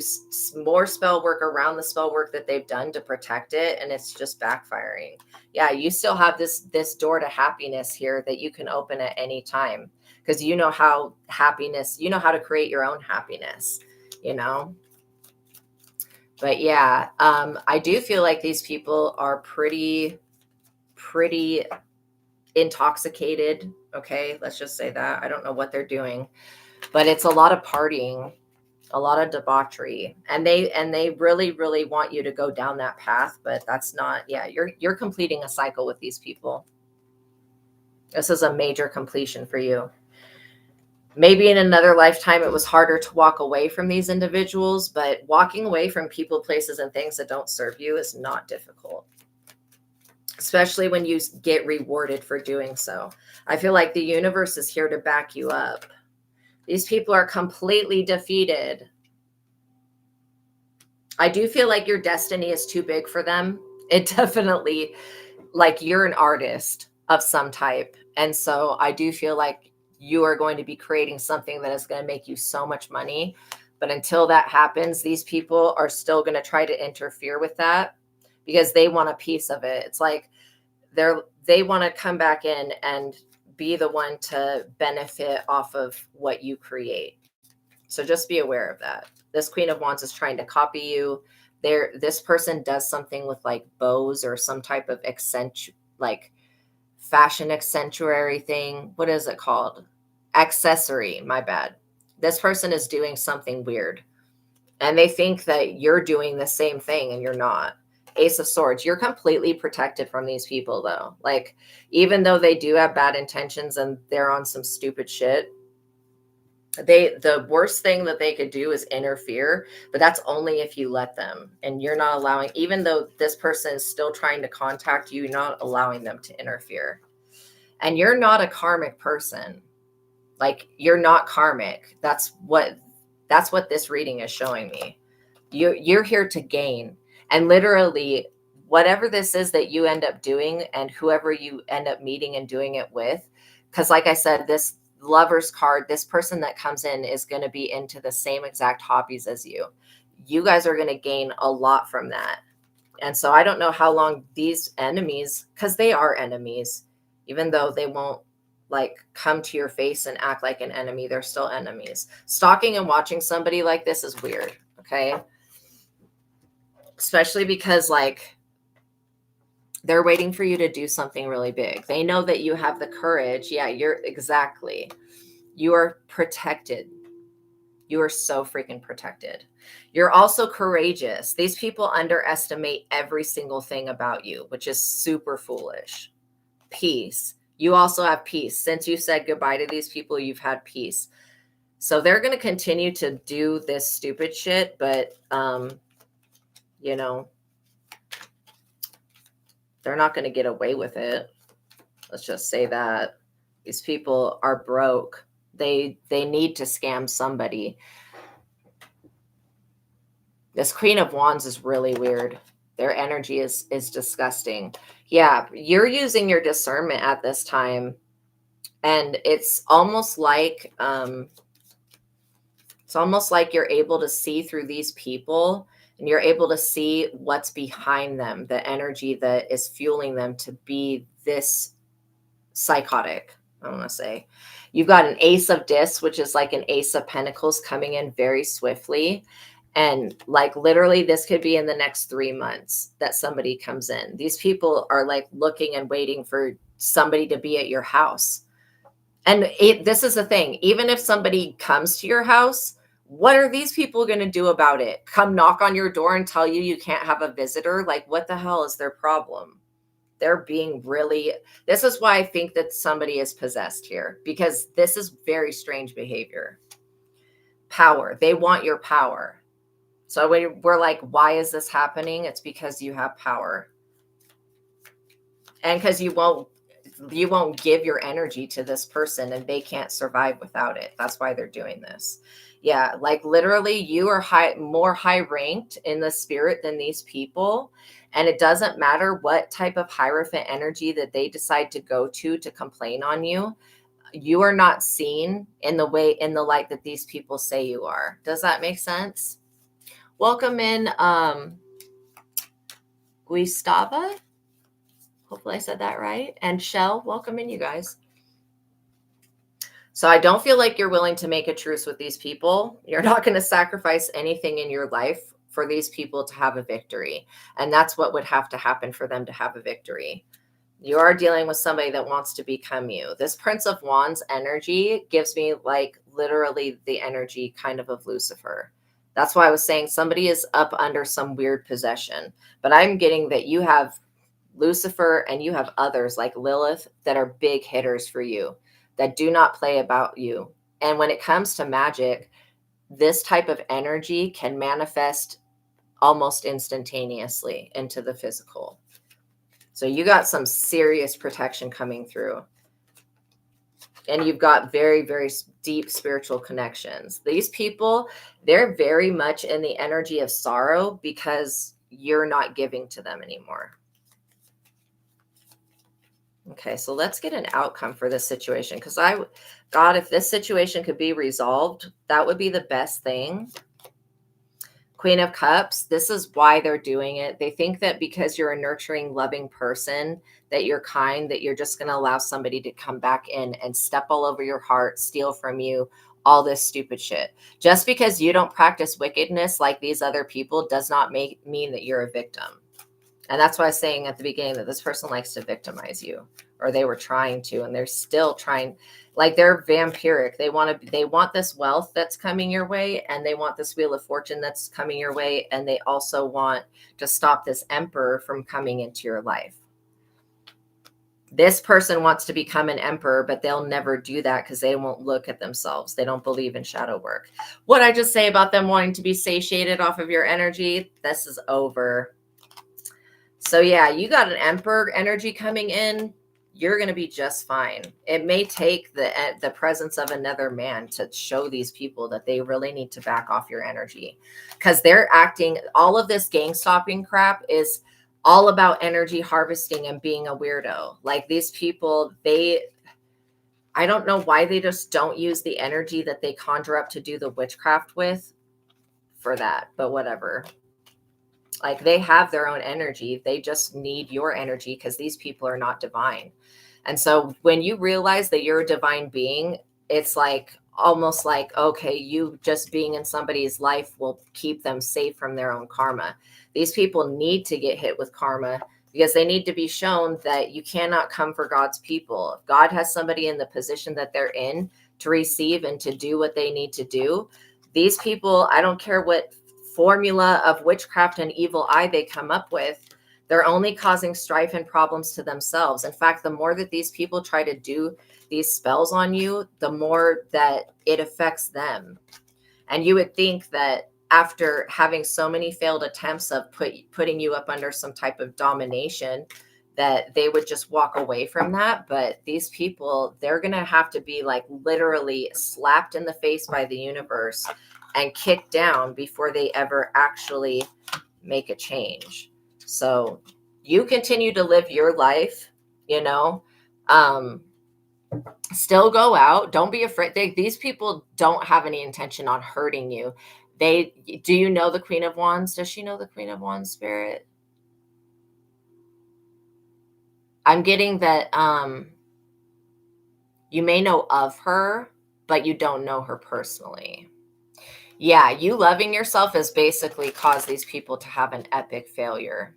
more spell work around the spell work that they've done to protect it, and it's just backfiring. Yeah, you still have this door to happiness here that you can open at any time, because you know how to create your own happiness, you know. But yeah, I do feel like these people are pretty intoxicated. Okay, let's just say that. I don't know what they're doing, but it's a lot of partying, a lot of debauchery, and they really want you to go down that path, but that's not. Yeah, you're completing a cycle with these people. This is a major completion for you. Maybe in another lifetime it was harder to walk away from these individuals, but walking away from people, places, and things that don't serve you is not difficult, especially when you get rewarded for doing so. I feel like the universe is here to back you up. These people are completely defeated. I do feel like your destiny is too big for them. It definitely, like, you're an artist of some type. And so I do feel like you are going to be creating something that is going to make you so much money. But until that happens, these people are still going to try to interfere with that because they want a piece of it. It's like they want to come back in and be the one to benefit off of what you create. So just be aware of that. This Queen of Wands is trying to copy you. This person does something with like bows or some type of like fashion accentuary thing. What is it called? Accessory, my bad. This person is doing something weird, and they think that you're doing the same thing, and you're not. Ace of Swords, you're completely protected from these people, though. Like, even though they do have bad intentions and they're on some stupid shit, the worst thing that they could do is interfere, but that's only if you let them, and you're not allowing, even though this person is still trying to contact you, you're not allowing them to interfere. And you're not a karmic person. Like, you're not karmic. That's what this reading is showing me. You're here to gain, and literally whatever this is that you end up doing, and whoever you end up meeting and doing it with, because like I said, this Lover's card, this person that comes in is going to be into the same exact hobbies as you. You guys are going to gain a lot from that. And so I don't know how long these enemies, because they are enemies, even though they won't like come to your face and act like an enemy, they're still enemies. Stalking and watching somebody like this is weird. Okay. Especially because like they're waiting for you to do something really big. They know that you have the courage. Yeah, you are protected. You are so freaking protected. You're also courageous. These people underestimate every single thing about you, which is super foolish. Peace. You also have peace. Since you said goodbye to these people, you've had peace. So they're going to continue to do this stupid shit, but, you know, they're not going to get away with it. Let's just say that. These people are broke. They need to scam somebody. This Queen of Wands is really weird. Their energy is disgusting. Yeah, you're using your discernment at this time, and it's almost like you're able to see through these people, and you're able to see what's behind them, the energy that is fueling them to be this psychotic. I want to say you've got an Ace of Discs, which is like an Ace of Pentacles coming in very swiftly. And like literally this could be in the next 3 months that somebody comes in. These people are like looking and waiting for somebody to be at your house. And this is the thing. Even if somebody comes to your house, what are these people going to do about it? Come knock on your door and tell you can't have a visitor? Like, what the hell is their problem? They're being really, this is why I think that somebody is possessed here, because this is very strange behavior. Power. They want your power. So we're like, why is this happening? It's because you have power. And because you won't, you won't give your energy to this person and they can't survive without it. That's why they're doing this. Yeah, like literally you are more high ranked in the spirit than these people. And it doesn't matter what type of hierophant energy that they decide to go to complain on you. You are not seen in the light that these people say you are. Does that make sense? Welcome in, Guistava. Hopefully I said that right. And Shell, welcome in, you guys. So I don't feel like you're willing to make a truce with these people. You're not going to sacrifice anything in your life for these people to have a victory. And that's what would have to happen for them to have a victory. You are dealing with somebody that wants to become you. This Prince of Wands energy gives me like literally the energy kind of Lucifer. That's why I was saying somebody is up under some weird possession. But I'm getting that you have Lucifer and you have others like Lilith that are big hitters for you, that do not play about you. And when it comes to magic, this type of energy can manifest almost instantaneously into the physical. So you got some serious protection coming through. And you've got very, very deep spiritual connections. These people, they're very much in the energy of sorrow because you're not giving to them anymore. Okay, so let's get an outcome for this situation. Because God, if this situation could be resolved, that would be the best thing. Queen of Cups, this is why they're doing it. They think that because you're a nurturing, loving person, that you're kind, that you're just going to allow somebody to come back in and step all over your heart, steal from you, all this stupid shit. Just because you don't practice wickedness like these other people does not mean that you're a victim. And that's why I was saying at the beginning that this person likes to victimize you, or they were trying to, and they're still trying. Like they're vampiric. They want this wealth that's coming your way, and they want this wheel of fortune that's coming your way, and they also want to stop this emperor from coming into your life. This person wants to become an emperor, but they'll never do that because they won't look at themselves. They don't believe in shadow work. What I just say about them wanting to be satiated off of your energy, this is over. So yeah, you got an emperor energy coming in. You're going to be just fine. It may take the presence of another man to show these people that they really need to back off your energy, because they're acting, all of this gang stopping crap is all about energy harvesting and being a weirdo. Like these people, I don't know why they just don't use the energy that they conjure up to do the witchcraft with for that, but whatever. Like they have their own energy. They just need your energy because these people are not divine. And so when you realize that you're a divine being, it's like almost like, okay, you just being in somebody's life will keep them safe from their own karma. These people need to get hit with karma because they need to be shown that you cannot come for God's people. If God has somebody in the position that they're in to receive and to do what they need to do, these people, I don't care what formula of witchcraft and evil eye they come up with, they're only causing strife and problems to themselves. In fact, the more that these people try to do these spells on you, the more that it affects them. And you would think that after having so many failed attempts of putting you up under some type of domination, that they would just walk away from that. But these people, they're going to have to be like literally slapped in the face by the universe and kicked down before they ever actually make a change. So you continue to live your life, still go out. Don't be afraid. These people don't have any intention on hurting you. Do you know the Queen of Wands? Does she know the Queen of Wands spirit? I'm getting that you may know of her, but you don't know her personally. Yeah, you loving yourself has basically caused these people to have an epic failure.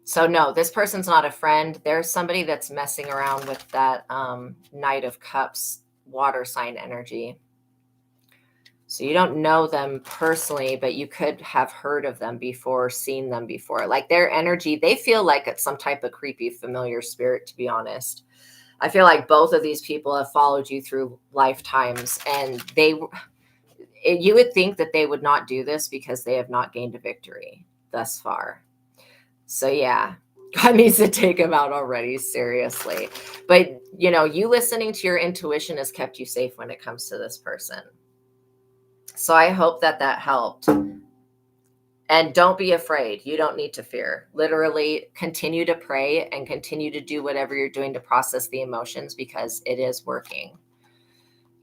So no, this person's not a friend. There's somebody that's messing around with that Knight of Cups water sign energy. So you don't know them personally, but you could have heard of them before, seen them before. Like their energy, they feel like it's some type of creepy familiar spirit, to be honest. I feel like both of these people have followed you through lifetimes, and you would think that they would not do this because they have not gained a victory thus far. So yeah, God needs to take him out already, seriously. But, you know, you listening to your intuition has kept you safe when it comes to this person. So I hope that that helped. And don't be afraid. You don't need to fear. Literally continue to pray and continue to do whatever you're doing to process the emotions, because it is working.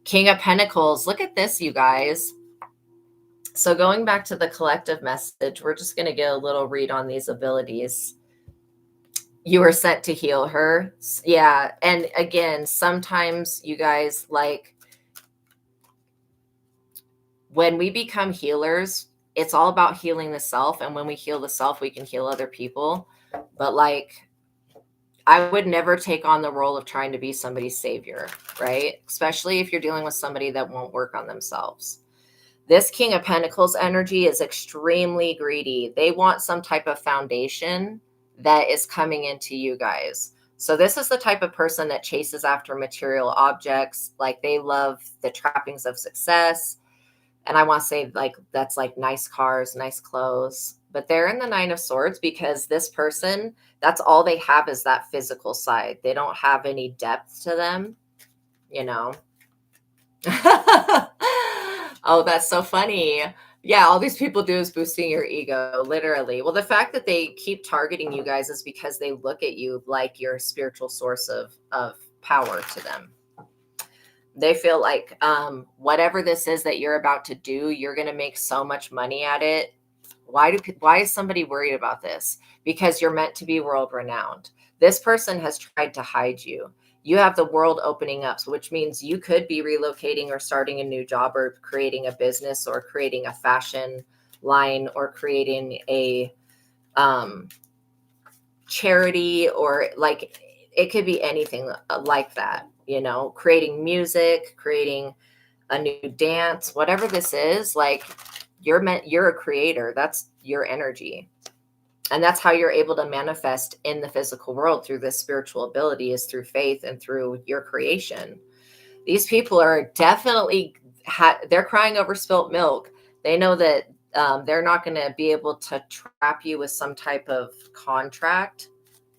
King of Pentacles. Look at this, you guys. So going back to the collective message, we're just going to get a little read on these abilities. You were sent to heal her. Yeah. And again, sometimes you guys, like, when we become healers, it's all about healing the self. And when we heal the self, we can heal other people. But like, I would never take on the role of trying to be somebody's savior, right? Especially if you're dealing with somebody that won't work on themselves. This King of Pentacles energy is extremely greedy. They want some type of foundation that is coming into you guys. So this is the type of person that chases after material objects. Like, they love the trappings of success. And I want to say, like, that's like nice cars, nice clothes. But they're in the Nine of Swords because this person, that's all they have is that physical side. They don't have any depth to them, you know. Oh, that's so funny. Yeah, all these people do is boosting your ego, literally. Well, the fact that they keep targeting you guys is because they look at you like you're a spiritual source of power to them. They feel like whatever this is that you're about to do, you're going to make so much money at it. Why is somebody worried about this? Because you're meant to be world renowned. This person has tried to hide you. You have the world opening up, which means you could be relocating or starting a new job or creating a business or creating a fashion line or creating a charity, or like, it could be anything like that, you know, creating music, creating a new dance, whatever this is. Like, you're a creator. That's your energy. And that's how you're able to manifest in the physical world through this spiritual ability, is through faith and through your creation. These people are definitely, they're crying over spilt milk. They know that they're not going to be able to trap you with some type of contract.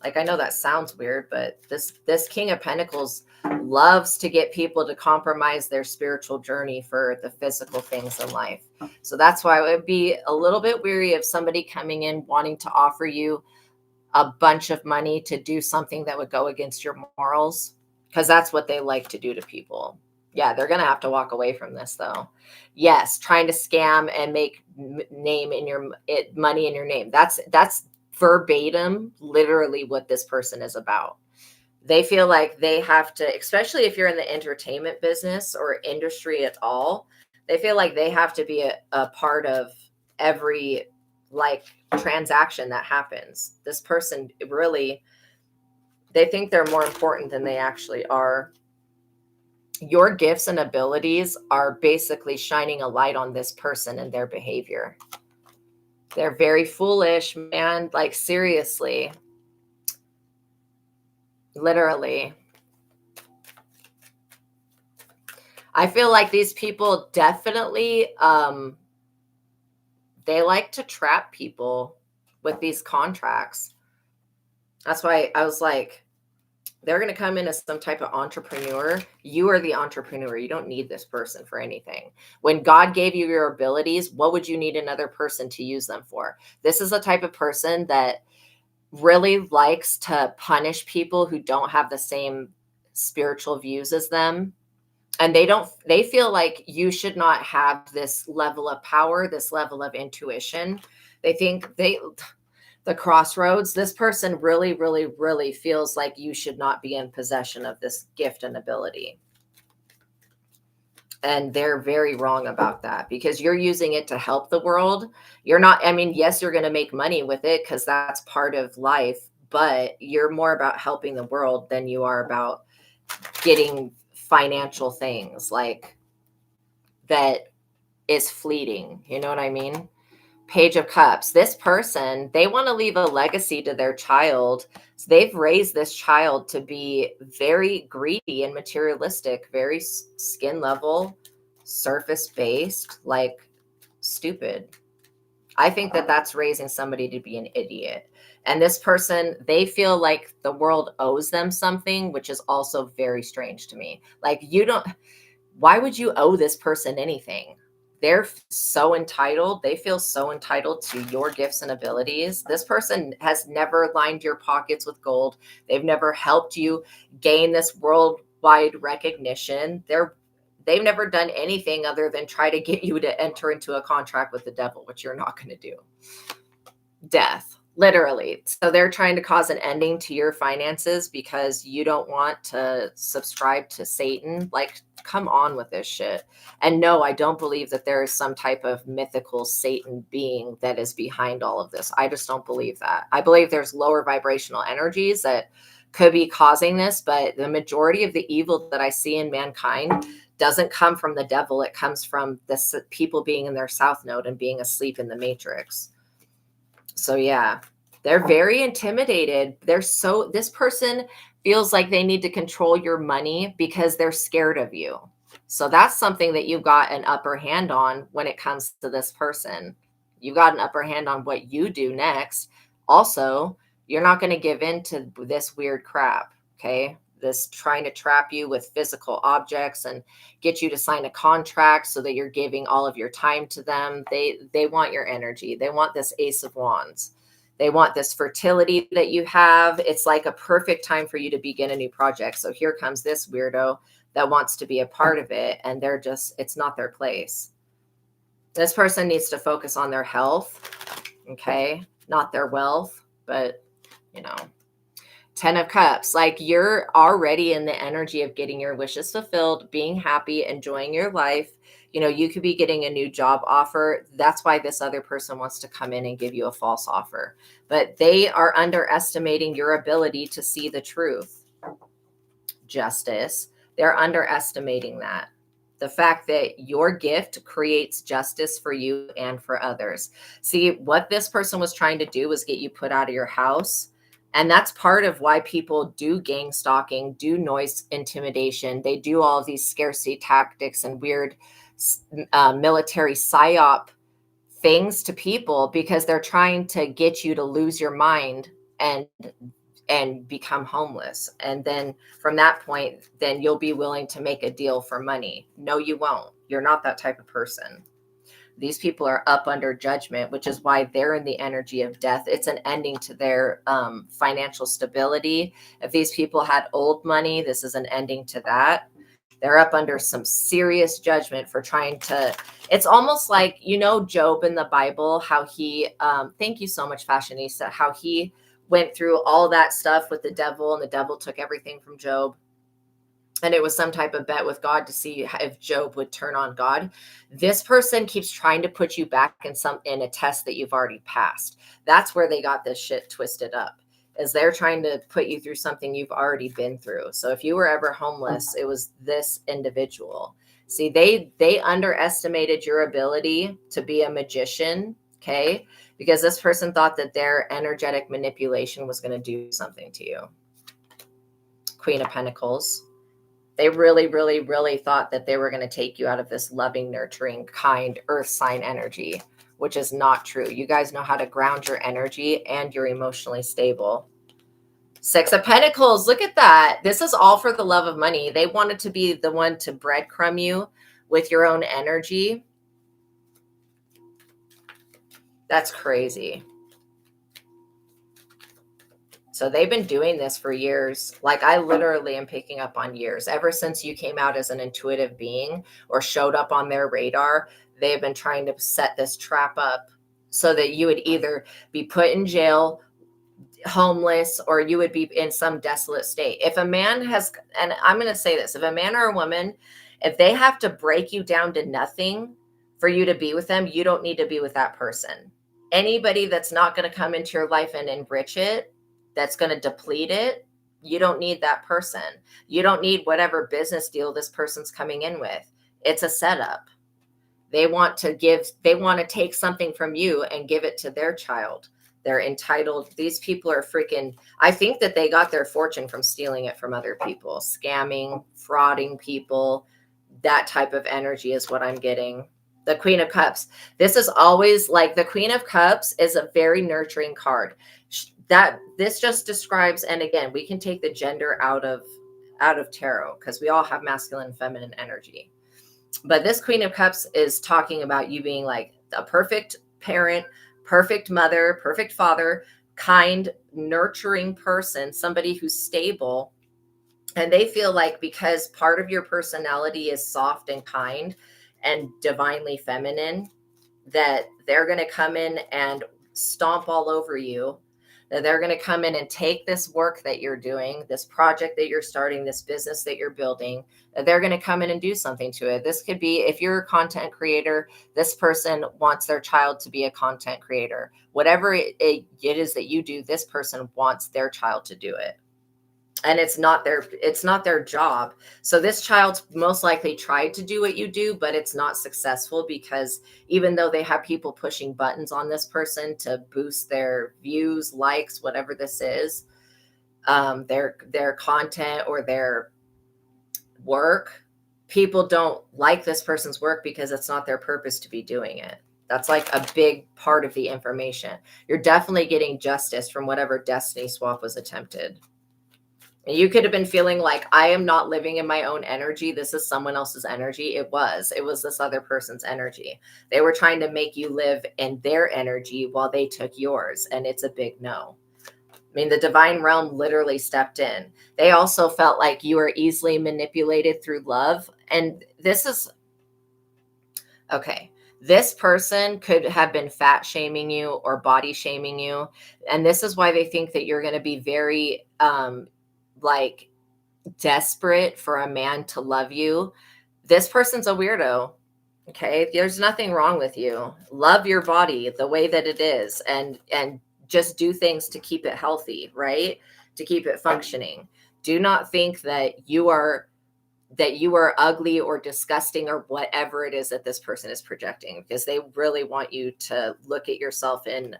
Like, I know that sounds weird, but this King of Pentacles loves to get people to compromise their spiritual journey for the physical things in life. So that's why I would be a little bit weary of somebody coming in wanting to offer you a bunch of money to do something that would go against your morals, because that's what they like to do to people. Yeah, they're going to have to walk away from this, though. Yes, trying to scam and make money in your name. That's verbatim, literally what this person is about. They feel like they have to, especially if you're in the entertainment business or industry at all, they feel like they have to be a part of every, like, transaction that happens. This person really, they think they're more important than they actually are. Your gifts and abilities are basically shining a light on this person and their behavior. They're very foolish, man. Like, seriously. Literally. I feel like these people definitely, they like to trap people with these contracts. That's why I was like, they're going to come in as some type of entrepreneur. You are the entrepreneur. You don't need this person for anything. When God gave you your abilities, what would you need another person to use them for? This is the type of person that really likes to punish people who don't have the same spiritual views as them. And they feel like you should not have this level of power, this level of intuition. They think the crossroads, this person really, really, really feels like you should not be in possession of this gift and ability. And they're very wrong about that, because you're using it to help the world. You're not, I mean, yes, you're going to make money with it because that's part of life, but you're more about helping the world than you are about getting financial things like that is fleeting. You know what I mean? Page of Cups. This person, they want to leave a legacy to their child. So they've raised this child to be very greedy and materialistic, very skin level, surface based, like stupid. I think that that's raising somebody to be an idiot. And this person, they feel like the world owes them something, which is also very strange to me. Like, you don't, why would you owe this person anything? They're so entitled. They feel so entitled to your gifts and abilities. This person has never lined your pockets with gold. They've never helped you gain this worldwide recognition. They've never done anything other than try to get you to enter into a contract with the devil, which you're not going to do. Death, literally. So they're trying to cause an ending to your finances because you don't want to subscribe to Satan. Like, come on with this shit. And no, I don't believe that there is some type of mythical Satan being that is behind all of this. I just don't believe that. I believe there's lower vibrational energies that could be causing this, but the majority of the evil that I see in mankind doesn't come from the devil. It comes from the people being in their south node and being asleep in the matrix. So yeah, they're very intimidated. This person feels like they need to control your money because they're scared of you. So that's something that you got an upper hand on when it comes to this person. You got an upper hand on what you do next. Also, you're not going to give in to this weird crap. Okay. This trying to trap you with physical objects and get you to sign a contract so that you're giving all of your time to them. They want your energy. They want this Ace of Wands. They want this fertility that you have. It's like a perfect time for you to begin a new project. So here comes this weirdo that wants to be a part of it, and it's not their place. This person needs to focus on their health, okay? Not their wealth, but, 10 of Cups, like, you're already in the energy of getting your wishes fulfilled, being happy, enjoying your life. You could be getting a new job offer. That's why this other person wants to come in and give you a false offer. But they are underestimating your ability to see the truth. Justice. They're underestimating that. The fact that your gift creates justice for you and for others. See, what this person was trying to do was get you put out of your house. And that's part of why people do gang stalking, do noise intimidation. They do all of these scarcity tactics and weird military psyop things to people, because they're trying to get you to lose your mind and become homeless. And then from that point, then you'll be willing to make a deal for money. No, you won't. You're not that type of person. These people are up under judgment, which is why they're in the energy of death. It's an ending to their financial stability. If these people had old money, this is an ending to that. They're up under some serious judgment for trying to, it's almost like, Job in the Bible, how he, thank you so much, Fashionista, how he went through all that stuff with the devil, and the devil took everything from Job. And it was some type of bet with God to see if Job would turn on God. This person keeps trying to put you back in a test that you've already passed. That's where they got this shit twisted up, is they're trying to put you through something you've already been through. So if you were ever homeless, it was this individual. See, they underestimated your ability to be a magician, okay? Because this person thought that their energetic manipulation was going to do something to you. Queen of Pentacles. They really, really, really thought that they were going to take you out of this loving, nurturing, kind earth sign energy, which is not true. You guys know how to ground your energy, and you're emotionally stable. 6 of Pentacles. Look at that. This is all for the love of money. They wanted to be the one to breadcrumb you with your own energy. That's crazy. So they've been doing this for years. Like, I literally am picking up on years. Ever since you came out as an intuitive being or showed up on their radar, they've been trying to set this trap up so that you would either be put in jail, homeless, or you would be in some desolate state. If a man has, and I'm going to say this, if a man or a woman, if they have to break you down to nothing for you to be with them, you don't need to be with that person. Anybody that's not going to come into your life and enrich it, that's going to deplete it, you don't need that person. You don't need whatever business deal this person's coming in with. It's a setup. They want to take something from you and give it to their child. They're entitled. These people are freaking, I think that they got their fortune from stealing it from other people, scamming, frauding people. That type of energy is what I'm getting. The Queen of Cups. This is always like the Queen of Cups is a very nurturing card. That this just describes, and again, we can take the gender out of tarot because we all have masculine and feminine energy. But this Queen of Cups is talking about you being like a perfect parent, perfect mother, perfect father, kind, nurturing person, somebody who's stable. And they feel like because part of your personality is soft and kind and divinely feminine, that they're going to come in and stomp all over you, that they're going to come in and take this work that you're doing, this project that you're starting, this business that you're building, that they're going to come in and do something to it. This could be, if you're a content creator, this person wants their child to be a content creator. Whatever it is that you do, this person wants their child to do it. And it's not their job. So this child most likely tried to do what you do, but it's not successful because even though they have people pushing buttons on this person to boost their views, likes, whatever this is, their content or their work, people don't like this person's work because it's not their purpose to be doing it. That's like a big part of the information. You're definitely getting justice from whatever destiny swap was attempted. You could have been feeling like, I am not living in my own energy. This is someone else's energy. It was this other person's energy. They were trying to make you live in their energy while they took yours. And it's a big no. I mean, the divine realm literally stepped in. They also felt like you were easily manipulated through love. And this is, okay. This person could have been fat shaming you or body shaming you. And this is why they think that you're going to be very, like desperate for a man to love you. This person's a weirdo. Okay. There's nothing wrong with you. Love your body the way that it is and just do things to keep it healthy, right? To keep it functioning. Do not think that you are ugly or disgusting or whatever it is that this person is projecting, because they really want you to look at yourself in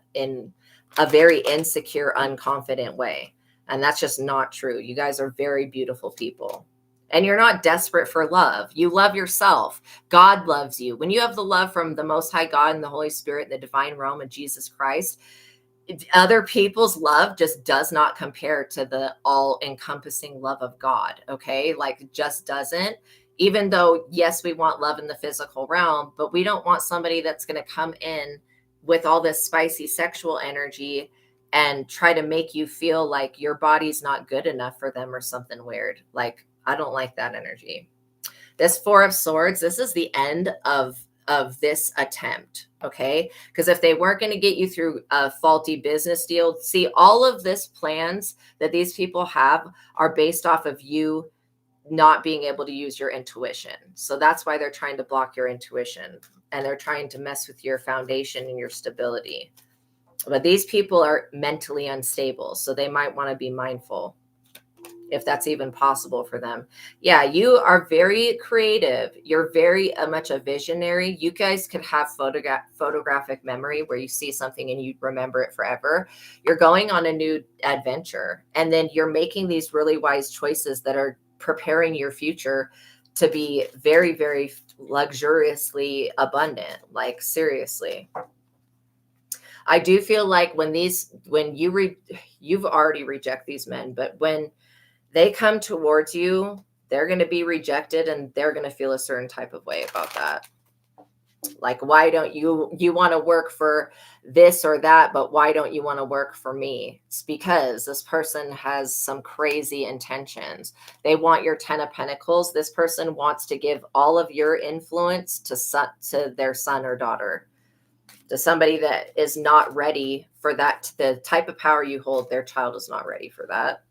a very insecure, unconfident way. And that's just not true. You guys are very beautiful people. And you're not desperate for love. You love yourself. God loves you. When you have the love from the Most High God and the Holy Spirit, the divine realm of Jesus Christ, other people's love just does not compare to the all-encompassing love of God, okay? Like, it just doesn't. Even though, yes, we want love in the physical realm, but we don't want somebody that's going to come in with all this spicy sexual energy and try to make you feel like your body's not good enough for them or something weird. Like, I don't like that energy. This Four of Swords, this is the end of this attempt, okay? Because if they weren't going to get you through a faulty business deal, see, all of this plans that these people have are based off of you not being able to use your intuition. So that's why they're trying to block your intuition, and they're trying to mess with your foundation and your stability. But these people are mentally unstable, so they might want to be mindful if that's even possible for them. Yeah, you are very creative. You're very much a visionary. You guys could have photographic memory where you see something and you remember it forever. You're going on a new adventure, and then you're making these really wise choices that are preparing your future to be very, very luxuriously abundant. Like, seriously. I do feel like you've already reject these men, but when they come towards you, they're going to be rejected and they're going to feel a certain type of way about that. Like, why don't you want to work for this or that, but why don't you want to work for me? It's because this person has some crazy intentions. They want your 10 of Pentacles. This person wants to give all of your influence to their son or daughter. To somebody that is not ready for that, the type of power you hold, their child is not ready for that.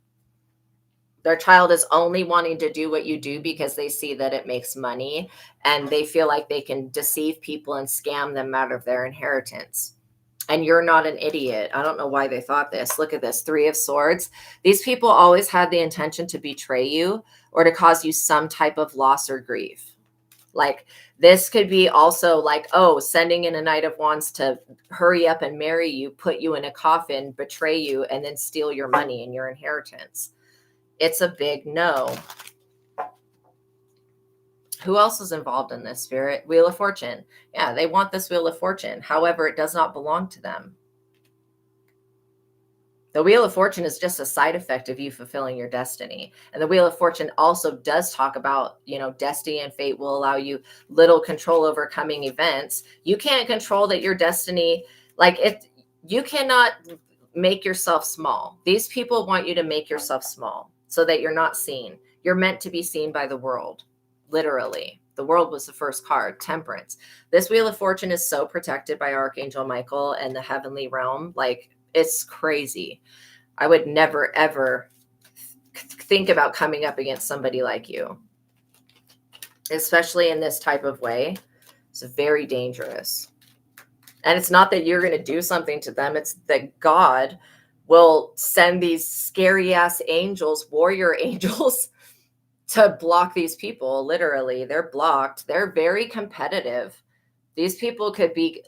Their child is only wanting to do what you do because they see that it makes money, and they feel like they can deceive people and scam them out of their inheritance. And you're not an idiot. I don't know why they thought this. Look at this, Three of Swords. These people always had the intention to betray you or to cause you some type of loss or grief. Like, this could be also like, oh, sending in a Knight of Wands to hurry up and marry you, put you in a coffin, betray you, and then steal your money and your inheritance. It's a big no. Who else is involved in this, Spirit? Wheel of Fortune. Yeah, they want this Wheel of Fortune. However, it does not belong to them. The Wheel of Fortune is just a side effect of you fulfilling your destiny. And the Wheel of Fortune also does talk about, destiny and fate will allow you little control over coming events. You can't control that your destiny, you cannot make yourself small. These people want you to make yourself small so that you're not seen. You're meant to be seen by the world, literally. The world was the first card, Temperance. This Wheel of Fortune is so protected by Archangel Michael and the heavenly realm. It's crazy. I would never, ever think about coming up against somebody like you, especially in this type of way. It's very dangerous. And it's not that you're going to do something to them. It's that God will send these scary ass angels, warrior angels, to block these people. Literally, they're blocked. They're very competitive. These people could be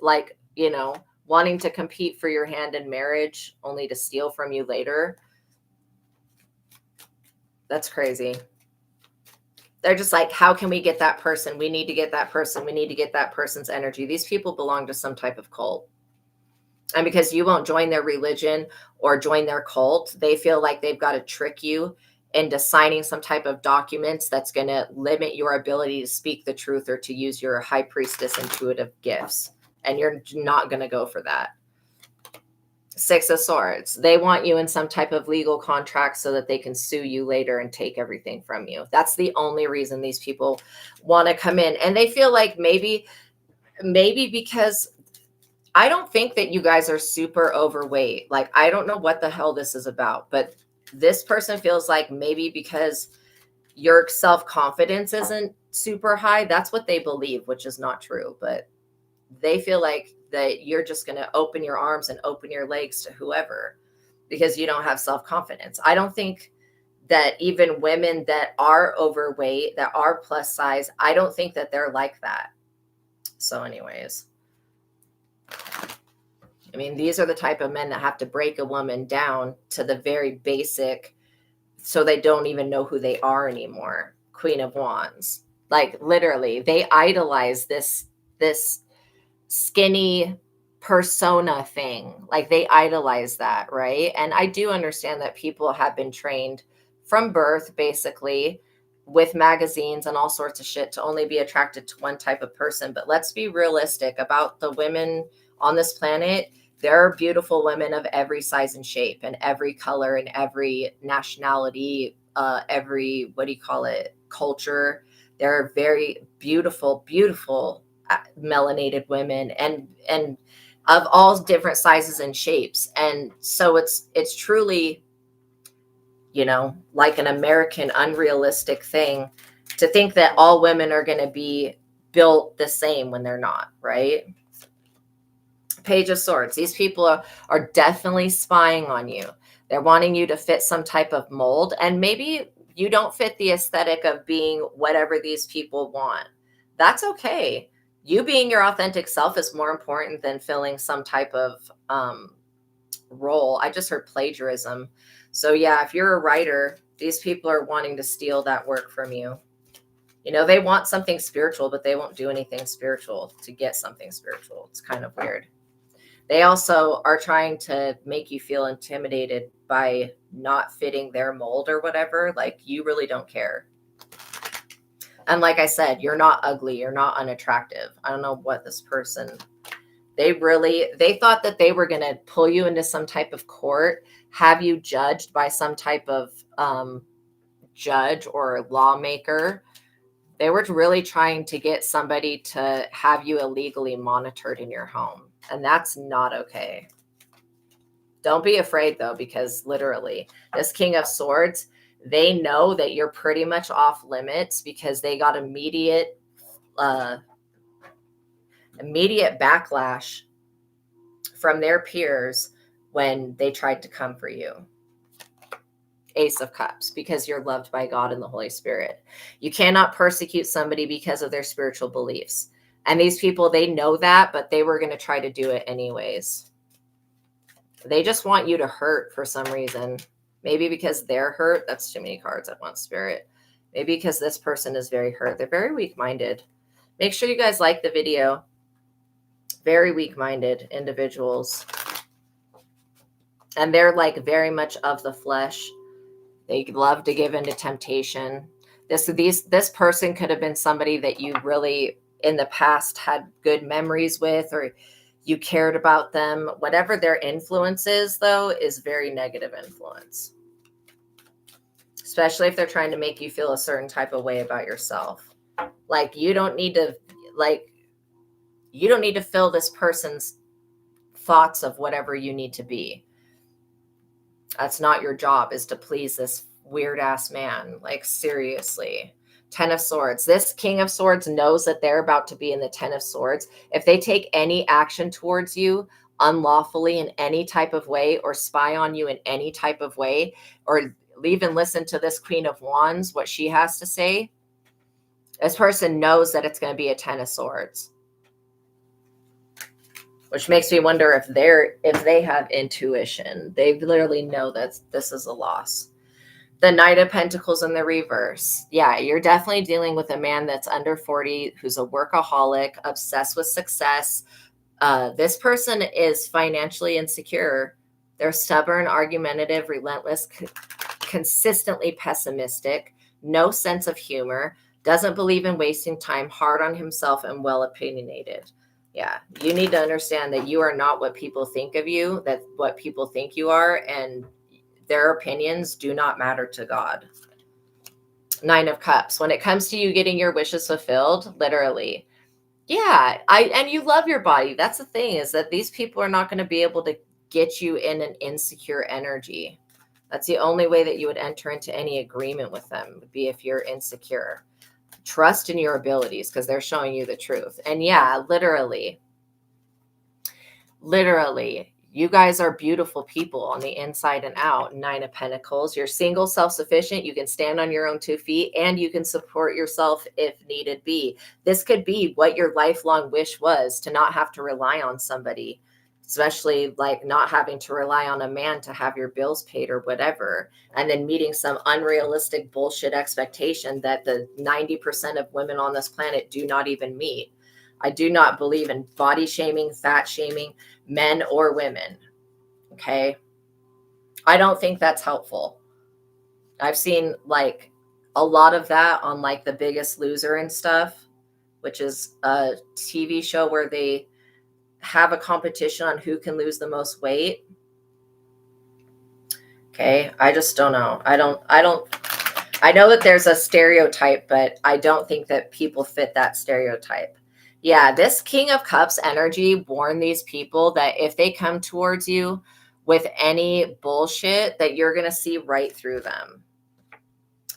wanting to compete for your hand in marriage only to steal from you later. That's crazy. They're just like, how can we get that person? We need to get that person. We need to get that person's energy. These people belong to some type of cult. And because you won't join their religion or join their cult, they feel like they've got to trick you into signing some type of documents that's going to limit your ability to speak the truth or to use your high priestess intuitive gifts. And you're not going to go for that. Six of Swords. They want you in some type of legal contract so that they can sue you later and take everything from you. That's the only reason these people want to come in. And they feel like maybe because I don't think that you guys are super overweight. I don't know what the hell this is about, but this person feels like maybe because your self-confidence isn't super high. That's what they believe, which is not true, but they feel like that you're just going to open your arms and open your legs to whoever because you don't have self-confidence. I don't think that even women that are overweight, that are plus size, I don't think that they're like that. So anyways, I mean, these are the type of men that have to break a woman down to the very basic so they don't even know who they are anymore. Queen of Wands. Literally, they idolize this skinny persona thing. They idolize that, right? And I do understand that people have been trained from birth, basically, with magazines and all sorts of shit to only be attracted to one type of person. But let's be realistic about the women on this planet. There are beautiful women of every size and shape and every color and every nationality, every, culture. There are very beautiful, beautiful melanated women and of all different sizes and shapes. And so it's truly, like an American unrealistic thing to think that all women are going to be built the same when they're not, right? Page of Swords. These people are definitely spying on you. They're wanting you to fit some type of mold, and maybe you don't fit the aesthetic of being whatever these people want. That's okay. You being your authentic self is more important than filling some type of role. I just heard plagiarism. So yeah, if you're a writer, these people are wanting to steal that work from you. They want something spiritual, but they won't do anything spiritual to get something spiritual. It's kind of weird. They also are trying to make you feel intimidated by not fitting their mold or whatever. You really don't care. And like I said, you're not ugly. You're not unattractive. I don't know what this person, they thought that they were going to pull you into some type of court, have you judged by some type of judge or lawmaker. They were really trying to get somebody to have you illegally monitored in your home. And that's not okay. Don't be afraid, though, because literally, this King of Swords, they know that you're pretty much off limits because they got immediate backlash from their peers when they tried to come for you. Ace of Cups, because you're loved by God and the Holy Spirit. You cannot persecute somebody because of their spiritual beliefs. And these people, they know that, but they were going to try to do it anyways. They just want you to hurt for some reason. Maybe because they're hurt. That's too many cards at once, Spirit. Maybe because this person is very hurt. They're very weak-minded. Make sure you guys like the video. Very weak-minded individuals. And they're like very much of the flesh. They love to give into temptation. This person could have been somebody that you really in the past had good memories with, or you cared about them. Whatever their influence is, though, is very negative influence. Especially if they're trying to make you feel a certain type of way about yourself. Like you don't need to fill this person's thoughts of whatever you need to be. That's not your job, is to please this weird ass man. Like seriously. 10 of Swords. This King of Swords knows that they're about to be in the 10 of Swords. If they take any action towards you unlawfully in any type of way, or spy on you in any type of way, or even listen to this Queen of Wands, what she has to say, this person knows that it's going to be a 10 of Swords. Which makes me wonder if they have intuition. They literally know that this is a loss. The Knight of Pentacles in the reverse. Yeah, you're definitely dealing with a man that's under 40, who's a workaholic, obsessed with success. This person is financially insecure. They're stubborn, argumentative, relentless, consistently pessimistic, no sense of humor, doesn't believe in wasting time, hard on himself, and well opinionated. Yeah, you need to understand that you are not what people think of you, that's what people think you are, and their opinions do not matter to God. 9 of Cups. When it comes to you getting your wishes fulfilled, literally. Yeah, and you love your body. That's the thing, is that these people are not going to be able to get you in an insecure energy. That's the only way that you would enter into any agreement with them, would be if you're insecure. Trust in your abilities, because they're showing you the truth. And yeah, literally, you guys are beautiful people on the inside and out. 9 of Pentacles. You're single, self-sufficient. You can stand on your own 2 feet, and you can support yourself if needed be. This could be what your lifelong wish was, to not have to rely on somebody, especially like not having to rely on a man to have your bills paid or whatever, and then meeting some unrealistic bullshit expectation that the 90% of women on this planet do not even meet. I do not believe in body shaming, fat shaming, men or women. Okay. I don't think that's helpful. I've seen like a lot of that on like The Biggest Loser and stuff, which is a TV show where they have a competition on who can lose the most weight. Okay. I just don't know. I know that there's a stereotype, but I don't think that people fit that stereotype. Yeah, this King of Cups energy warned these people that if they come towards you with any bullshit, that you're going to see right through them.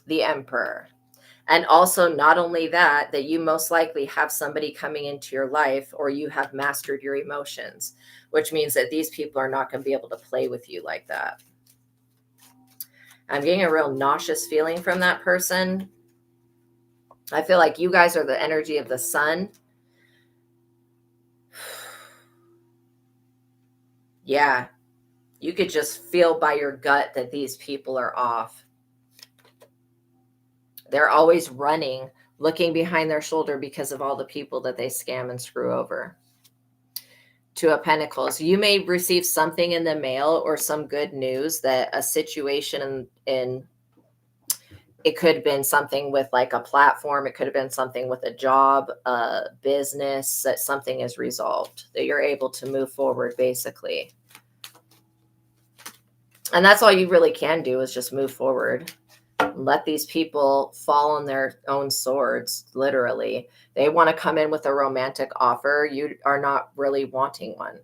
The Emperor. And also, not only that you most likely have somebody coming into your life, or you have mastered your emotions, which means that these people are not going to be able to play with you like that. I'm getting a real nauseous feeling from that person. I feel like you guys are the energy of the sun. Yeah, you could just feel by your gut that these people are off. They're always running, looking behind their shoulder because of all the people that they scam and screw over. 2 of Pentacles. You may receive something in the mail or some good news that a situation in it could have been something with like a platform. It could have been something with a job, a business, that something is resolved, that you're able to move forward basically. And that's all you really can do, is just move forward. Let these people fall on their own swords, literally. They want to come in with a romantic offer. You are not really wanting one.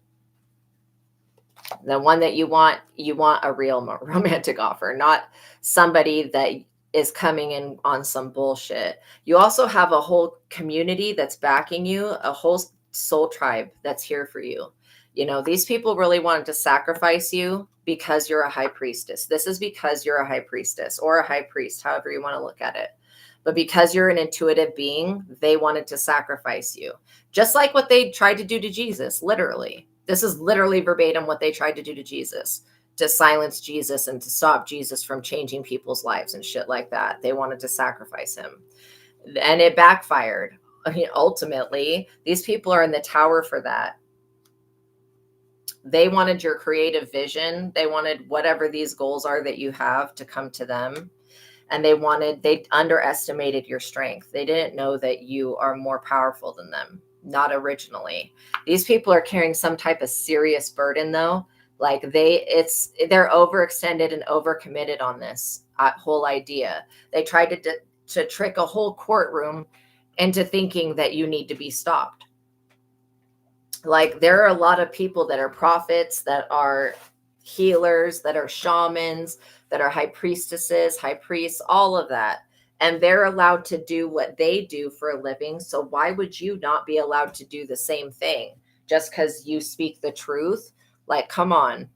The one that you want a real romantic offer, not somebody that is coming in on some bullshit. You also have a whole community that's backing you, a whole soul tribe that's here for you. You know, these people really wanted to sacrifice you because you're a high priestess. This is because you're a high priestess or a high priest, however you want to look at it. But because you're an intuitive being, they wanted to sacrifice you. Just like what they tried to do to Jesus, literally. This is literally verbatim what they tried to do to Jesus. to silence Jesus and to stop Jesus from changing people's lives and shit like that. They wanted to sacrifice him. And it backfired. I mean, ultimately, these people are in the tower for that. They wanted your creative vision. They wanted whatever these goals are that you have to come to them. And they underestimated your strength. They didn't know that you are more powerful than them. Not originally. These people are carrying some type of serious burden though. Like they're overextended and overcommitted on this whole idea. They tried to trick a whole courtroom into thinking that you need to be stopped. Like there are a lot of people that are prophets, that are healers, that are shamans, that are high priestesses, high priests, all of that. And they're allowed to do what they do for a living. So why would you not be allowed to do the same thing just because you speak the truth? Like, come on.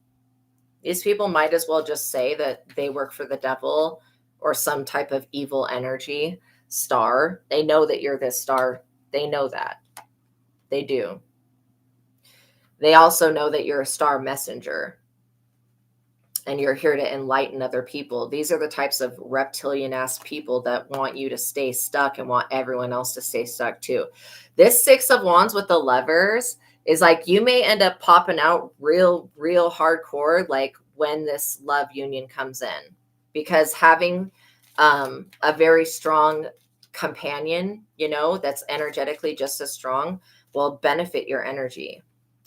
These people might as well just say that they work for the devil or some type of evil energy star. They know that you're this star. They know that. They do. They also know that you're a star messenger and you're here to enlighten other people. These are the types of reptilian ass people that want you to stay stuck and want everyone else to stay stuck too. This Six of Wands with the lovers is like, you may end up popping out real hardcore, like when this love union comes in, because having a very strong companion, that's energetically just as strong will benefit your energy.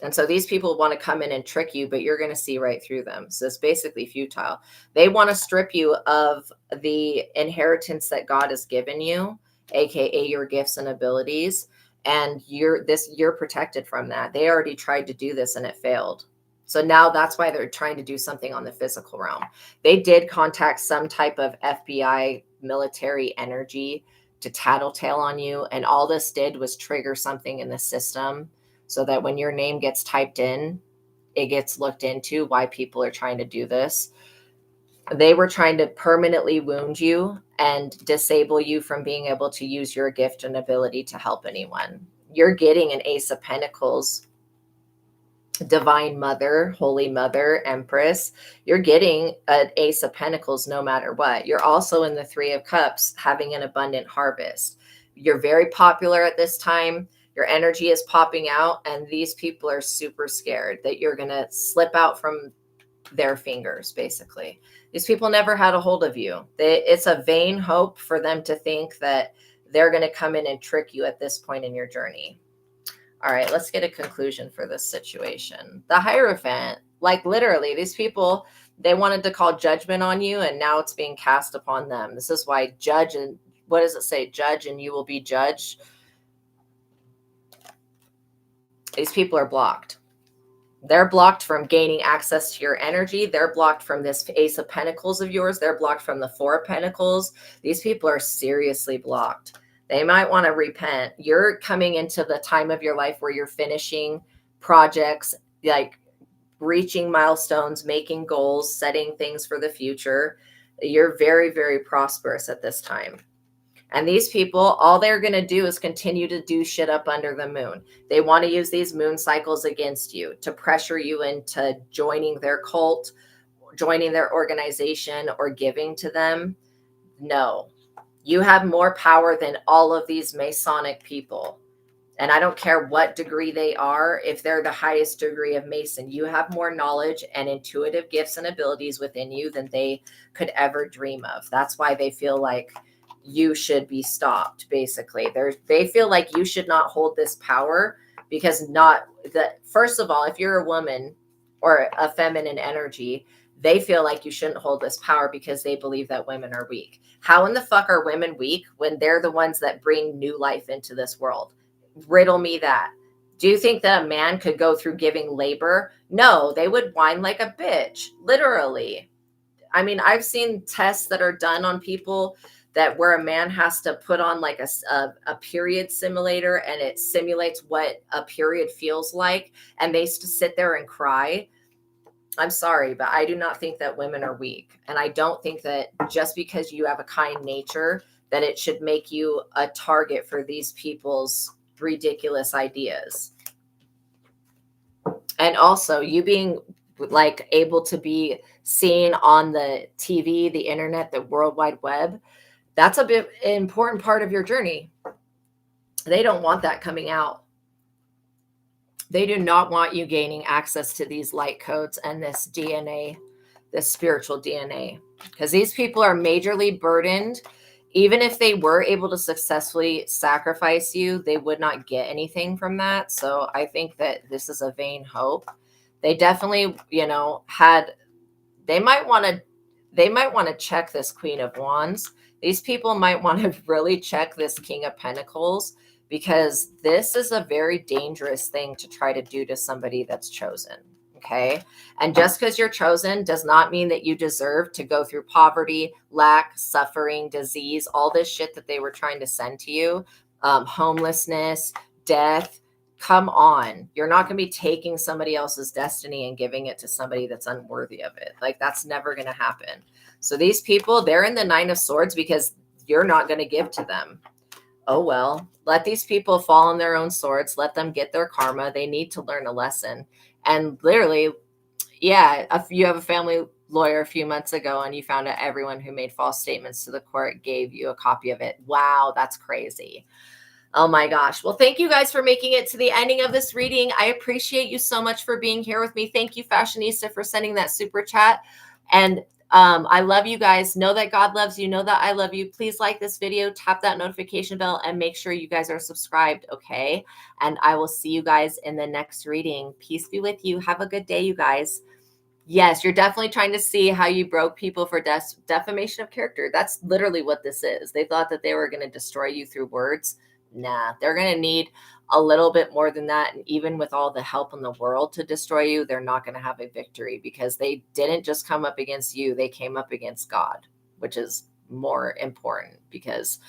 And so these people want to come in and trick you, but you're going to see right through them. So it's basically futile. They want to strip you of the inheritance that God has given you, aka your gifts and abilities, and you're protected from that. They already tried to do this and it failed. So now that's why they're trying to do something on the physical realm. They did contact some type of FBI military energy to tattletale on you, and all this did was trigger something in the system, so that when your name gets typed in, it gets looked into why people are trying to do this. They were trying to permanently wound you and disable you from being able to use your gift and ability to help anyone. You're getting an Ace of Pentacles, Divine Mother, Holy Mother, Empress. You're getting an Ace of Pentacles no matter what. You're also in the Three of Cups, having an abundant harvest. You're very popular at this time. Your energy is popping out, and these people are super scared that you're going to slip out from their fingers, basically. These people never had a hold of you. It's a vain hope for them to think that they're going to come in and trick you at this point in your journey. All right, let's get a conclusion for this situation. The Hierophant, like literally, these people, they wanted to call judgment on you, and now it's being cast upon them. This is why judge, and what does it say? Judge and you will be judged. These people are blocked. They're blocked from gaining access to your energy. They're blocked from this Ace of Pentacles of yours. They're blocked from the Four of Pentacles. These people are seriously blocked. They might want to repent. You're coming into the time of your life where you're finishing projects, like reaching milestones, making goals, setting things for the future. You're very, very prosperous at this time. And these people, all they're going to do is continue to do shit up under the moon. They want to use these moon cycles against you to pressure you into joining their cult, joining their organization, or giving to them. No, you have more power than all of these Masonic people. And I don't care what degree they are. If they're the highest degree of Mason, you have more knowledge and intuitive gifts and abilities within you than they could ever dream of. That's why they feel like you should be stopped. Basically, they feel like you should not hold this power, because first of all, if you're a woman or a feminine energy, they feel like you shouldn't hold this power because they believe that women are weak. How in the fuck are women weak when they're the ones that bring new life into this world? Riddle me that. Do you think that a man could go through giving labor? No, they would whine like a bitch, literally. I mean, I've seen tests that are done on people that where a man has to put on like a period simulator, and it simulates what a period feels like, and they sit there and cry. I'm sorry, but I do not think that women are weak. And I don't think that just because you have a kind nature that it should make you a target for these people's ridiculous ideas. And also, you being like able to be seen on the TV, the internet, the World Wide Web, that's a bit important part of your journey. They don't want that coming out. They do not want you gaining access to these light codes and this DNA, this spiritual DNA, because these people are majorly burdened. Even if they were able to successfully sacrifice you, they would not get anything from that. So I think that this is a vain hope. They definitely, they might want to check this Queen of Wands. These people might want to really check this King of Pentacles, because this is a very dangerous thing to try to do to somebody that's chosen. Okay. And just because you're chosen does not mean that you deserve to go through poverty, lack, suffering, disease, all this shit that they were trying to send to you, homelessness, death. Come on. You're not going to be taking somebody else's destiny and giving it to somebody that's unworthy of it. Like, that's never going to happen. So these people, they're in the 9 of Swords because you're not going to give to them. Oh, well, let these people fall on their own swords. Let them get their karma. They need to learn a lesson. And literally, yeah, if you have a family lawyer a few months ago and you found out everyone who made false statements to the court gave you a copy of it. Wow, that's crazy. Oh my gosh. Well, thank you guys for making it to the ending of this reading. I appreciate you so much for being here with me. Thank you, Fashionista, for sending that super chat. And I love you guys. Know that God loves you. Know that I love you. Please like this video, tap that notification bell, and make sure you guys are subscribed, okay? And I will see you guys in the next reading. Peace be with you. Have a good day, you guys. Yes, you're definitely trying to see how you broke people for defamation of character. That's literally what this is. They thought that they were going to destroy you through words. Nah, they're going to need a little bit more than that. And even with all the help in the world to destroy you, they're not going to have a victory, because they didn't just come up against you. They came up against God, which is more important, because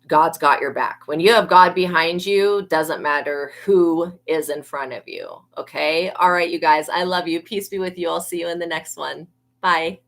God's got your back. When you have God behind you, doesn't matter who is in front of you. Okay. All right, you guys, I love you. Peace be with you. I'll see you in the next one. Bye.